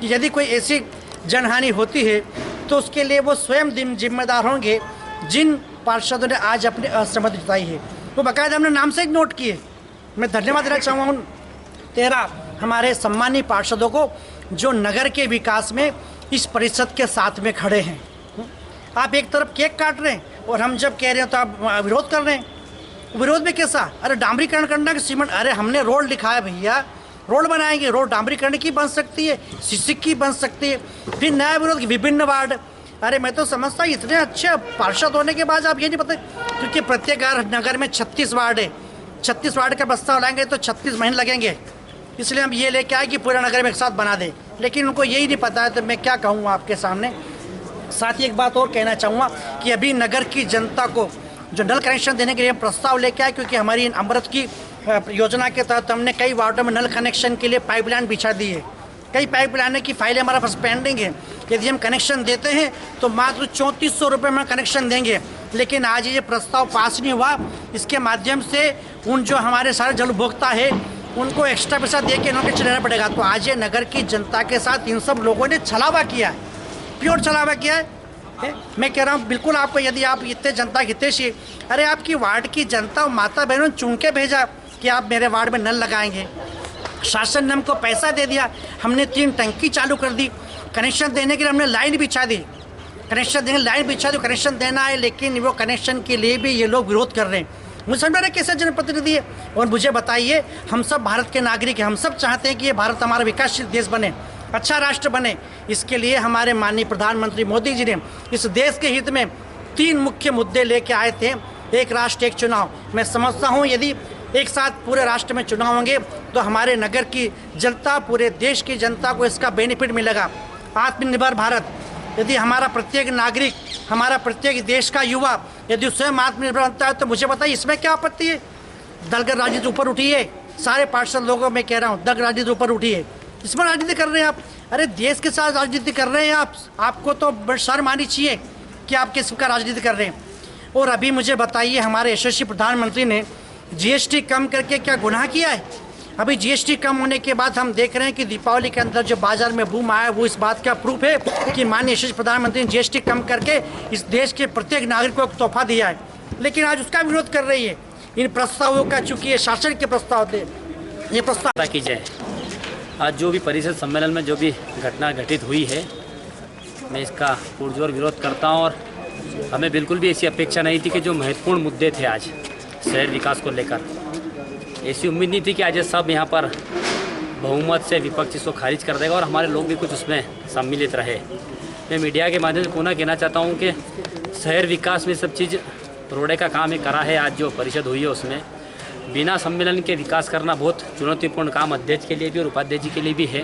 कि यदि कोई ऐसी जनहानि होती है तो उसके लिए वो स्वयं जिम्मेदार होंगे जिन पार्षदों ने आज अपनी असहमति जताई है। वो बाकायदा हमने नाम से ही नोट किए। मैं धन्यवाद देना चाहूँगा उन 13 हमारे सम्मानीय पार्षदों को जो नगर के विकास में इस परिषद के साथ में खड़े हैं। आप एक तरफ केक काट रहे हैं और हम जब कह रहे हैं तो आप विरोध कर रहे हैं। विरोध में कैसा? अरे डामरीकरण करना कि सीमेंट? अरे हमने रोड लिखा है भैया, रोड बनाएंगे, रोड डामरीकरण की बन सकती है, सिसिक की बन सकती है। फिर नया विरोध विभिन्न वार्ड। अरे मैं तो समझता इतने अच्छे पार्षद होने के बाद आप ये नहीं पता, क्योंकि प्रत्येक नगर में 36 वार्ड है, 36 वार्ड का प्रस्ताव लाएंगे तो 36 महीने लगेंगे। इसलिए हम ये लेके आए कि पूरे नगर में एक साथ बना दें, लेकिन उनको यही नहीं पता है। तो मैं क्या कहूँगा आपके सामने। साथ ही एक बात और कहना चाहूँगा कि अभी नगर की जनता को जो नल कनेक्शन देने के लिए प्रस्ताव लेके आए, क्योंकि हमारी अमृत की योजना के तहत हमने कई वार्डों में नल कनेक्शन के लिए पाइपलाइन बिछा दी है। कई पाइपलाइन की फाइलें हमारे पास पेंडिंग है। यदि हम कनेक्शन देते हैं तो मात्र 3400 रुपये में कनेक्शन देंगे, लेकिन आज ये प्रस्ताव पास नहीं हुआ। इसके माध्यम से उन जो हमारे सारे जल उपभोक्ता है उनको एक्स्ट्रा पैसा दे के इन्होंने चलाना पड़ेगा। तो आज ये नगर की जनता के साथ इन सब लोगों ने छलावा किया है, प्योर छलावा किया है। मैं कह रहा हूँ बिल्कुल आपको, यदि आप इतने जनता हितैषी, अरे आपकी वार्ड की जनता माता बहनों ने चुन के भेजा कि आप मेरे वार्ड में नल लगाएंगे। शासन ने हमको पैसा दे दिया, हमने 3 टंकी चालू कर दी, कनेक्शन देने के लिए हमने लाइन बिछा दी, कनेक्शन देने लाइन बिछा दी, कनेक्शन देना है, लेकिन वो कनेक्शन के लिए भी ये लोग विरोध कर रहे हैं। मुझे समझ रहे कैसे जनप्रतिनिधि है। और मुझे बताइए, हम सब भारत के नागरिक हैं, हम सब चाहते हैं कि ये भारत हमारा विकासशील देश बने, अच्छा राष्ट्र बने। इसके लिए हमारे माननीय प्रधानमंत्री मोदी जी ने इस देश के हित में 3 मुख्य मुद्दे लेके आए थे। एक राष्ट्र एक चुनाव। मैं समझता हूँ यदि एक साथ पूरे राष्ट्र में चुनाव होंगे तो हमारे नगर की जनता, पूरे देश की जनता को इसका बेनिफिट मिलेगा। आत्मनिर्भर भारत, यदि हमारा प्रत्येक नागरिक, हमारा प्रत्येक देश का युवा यदि स्वयं आत्मनिर्भर बनता है तो मुझे बताइए इसमें क्या आपत्ति है। दलगत राजनीति ऊपर उठी है, सारे पार्षद लोगों में कह रहा हूँ दलगत राजनीति ऊपर उठी है, इसमें राजनीति कर रहे हैं आप। अरे देश के साथ राजनीति कर रहे हैं आप, आपको तो शर्म आनी चाहिए कि आप किसका राजनीति कर रहे हैं। और अभी मुझे बताइए, हमारे यशस्वी प्रधानमंत्री ने GST कम करके क्या गुनाह किया है? अभी GST कम होने के बाद हम देख रहे हैं कि दीपावली के अंदर जो बाजार में बूम आया वो इस बात का प्रूफ है कि माननीय यशस्वी प्रधानमंत्री ने GST कम करके इस देश के प्रत्येक नागरिक को एक तोहफा दिया है, लेकिन आज उसका विरोध कर रही है इन प्रस्तावों का। चूंकि ये शासन के प्रस्ताव थे, ये प्रस्ताव की जाए। आज जो भी परिषद सम्मेलन में जो भी घटना घटित हुई है, मैं इसका पुरजोर विरोध करता हूँ। और हमें बिल्कुल भी ऐसी अपेक्षा नहीं थी कि जो महत्वपूर्ण मुद्दे थे आज शहर विकास को लेकर, ऐसी उम्मीद नहीं थी कि आज सब यहाँ पर बहुमत से विपक्ष इसको खारिज कर देगा और हमारे लोग भी कुछ उसमें सम्मिलित रहे। मैं मीडिया के माध्यम से पुनः कहना चाहता हूँ कि शहर विकास में सब चीज़ रोडे का काम ही करा है। आज जो परिषद हुई है उसमें बिना सम्मेलन के विकास करना बहुत चुनौतीपूर्ण काम अध्यक्ष के लिए भी और उपाध्यक्ष जी के लिए भी है।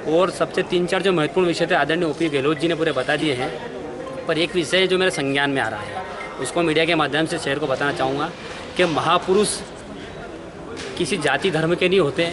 और सबसे 3-4 जो महत्वपूर्ण विषय थे आदरणीय OP गहलोत जी ने पूरे बता दिए हैं, पर एक विषय जो मेरे संज्ञान में आ रहा है उसको मीडिया के माध्यम से शहर को बताना चाहूँगा कि महापुरुष किसी जाति धर्म के नहीं होते,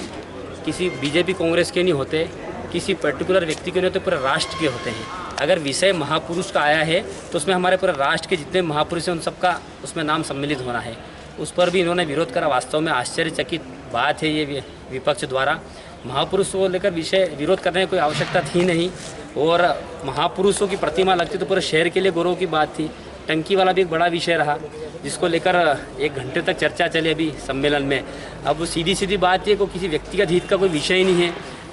किसी BJP कांग्रेस के नहीं होते, किसी पर्टिकुलर व्यक्ति के नहीं होते, पूरे राष्ट्र के होते हैं। अगर विषय महापुरुष का आया है तो उसमें हमारे पूरे राष्ट्र के जितने महापुरुष हैं उन सबका उसमें नाम सम्मिलित होना है। उस पर भी इन्होंने विरोध करा। वास्तव में आश्चर्यचकित बात है ये विपक्ष द्वारा। महापुरुषों को लेकर विषय विरोध करने की कोई आवश्यकता थी नहीं, और महापुरुषों की प्रतिमा लगती तो पूरे शहर के लिए गौरव की बात थी। टंकी वाला भी एक बड़ा विषय रहा जिसको लेकर 1 घंटे तक चर्चा चली अभी सम्मेलन में। अब सीधी सीधी बात है, कोई किसी व्यक्तिगत हित का कोई विषय नहीं है।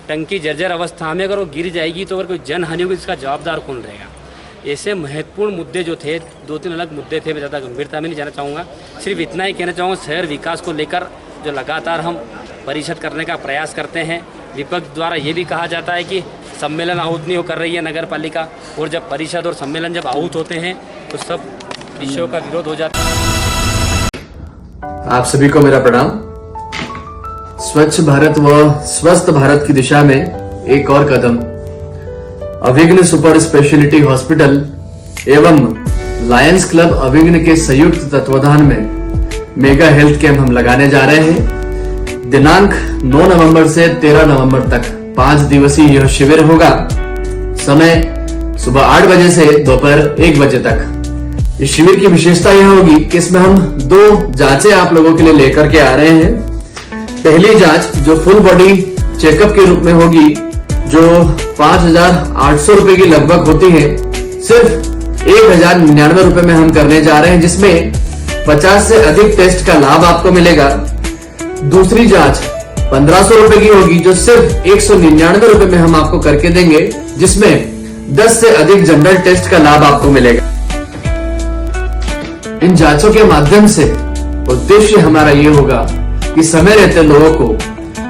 टंकी जर्जर अवस्था में अगर वो गिर जाएगी तो अगर कोई जन हानि होगी इसका जवाबदार कौन रहेगा। ऐसे महत्वपूर्ण मुद्दे जो थे, 2-3 अलग मुद्दे थे, मैं ज़्यादा गंभीरता में नहीं जाना चाहूँगा। सिर्फ इतना ही कहना चाहूँगा, शहर विकास को लेकर जो लगातार हम परिषद करने का प्रयास करते हैं। विपक्ष द्वारा ये भी कहा जाता है कि सम्मेलन आहूत नहीं कर रही है नगर पालिका, और जब परिषद और सम्मेलन जब आहूत होते हैं तो सब विषयों का विरोध हो जाता है। आप सभी को मेरा प्रणाम। स्वच्छ भारत व स्वस्थ भारत की दिशा में एक और कदम अभिघ्न सुपर स्पेशलिटी हॉस्पिटल एवं लायंस क्लब अभिघ्न के संयुक्त तत्वाधान में मेगा हेल्थ कैंप हम लगाने जा रहे हैं। दिनांक 9 नवंबर से 13 नवंबर तक 5 दिवसीय यह शिविर होगा। समय सुबह 8 बजे से दोपहर 1 बजे तक। इस शिविर की विशेषता यह होगी कि इसमें हम 2 जांचें आप लोगों के लिए लेकर के आ रहे हैं। पहली जांच जो फुल बॉडी चेकअप के रूप में होगी, जो 5,800 रुपए की लगभग होती है, सिर्फ 1,099 रुपए में हम करने जा रहे हैं, जिसमें 50 से अधिक टेस्ट का लाभ आपको मिलेगा। दूसरी जांच 1,500 रुपए की होगी, जो सिर्फ 199 रुपए में हम आपको करके देंगे, जिसमें 10 से अधिक जनरल टेस्ट का लाभ आपको मिलेगा। इन जांचों के माध्यम से उद्देश्य हमारा ये होगा कि समय रहते लोगों को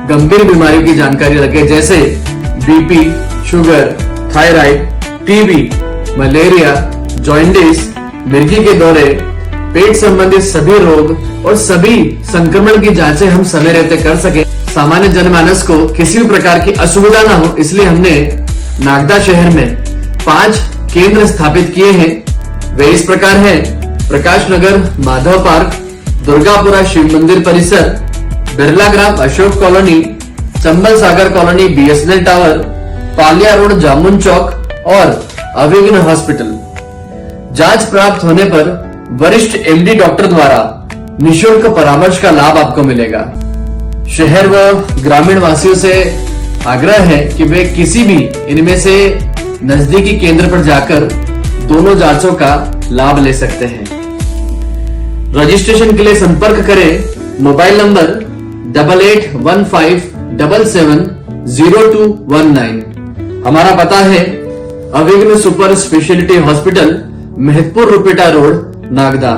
गंभीर बीमारियों की जानकारी लगे, जैसे BP, sugar, thyroid, TB, malaria, jaundice, मिर्गी के दौरे, पेट संबंधित सभी रोग और सभी संक्रमण की जांचें हम समय रहते कर सके। सामान्य जनमानस को किसी भी प्रकार की असुविधा ना हो, इसलिए हमने नागदा शहर में 5 केंद्र स्थापित किए हैं। वे इस प्रकार हैं: प्रकाश नगर माधव पार्क, दुर्गापुरा शिव मंदिर परिसर, बिरला ग्राम Ashok colony, Chambal Sagar colony BSNL tower, पालिया road जामुन चौक और अभिघ्न हॉस्पिटल। जांच प्राप्त होने पर वरिष्ठ एमडी डॉक्टर द्वारा निःशुल्क परामर्श का लाभ आपको मिलेगा। शहर व ग्रामीण वासियों से आग्रह है कि वे किसी भी इनमें से नजदीकी केंद्र पर जाकर दोनों जांचों का लाभ ले सकते हैं। रजिस्ट्रेशन के लिए संपर्क करें मोबाइल नंबर 8815770219। हमारा पता है Abhighna super speciality hospital, Mahatpur Rupeta road, Nagda.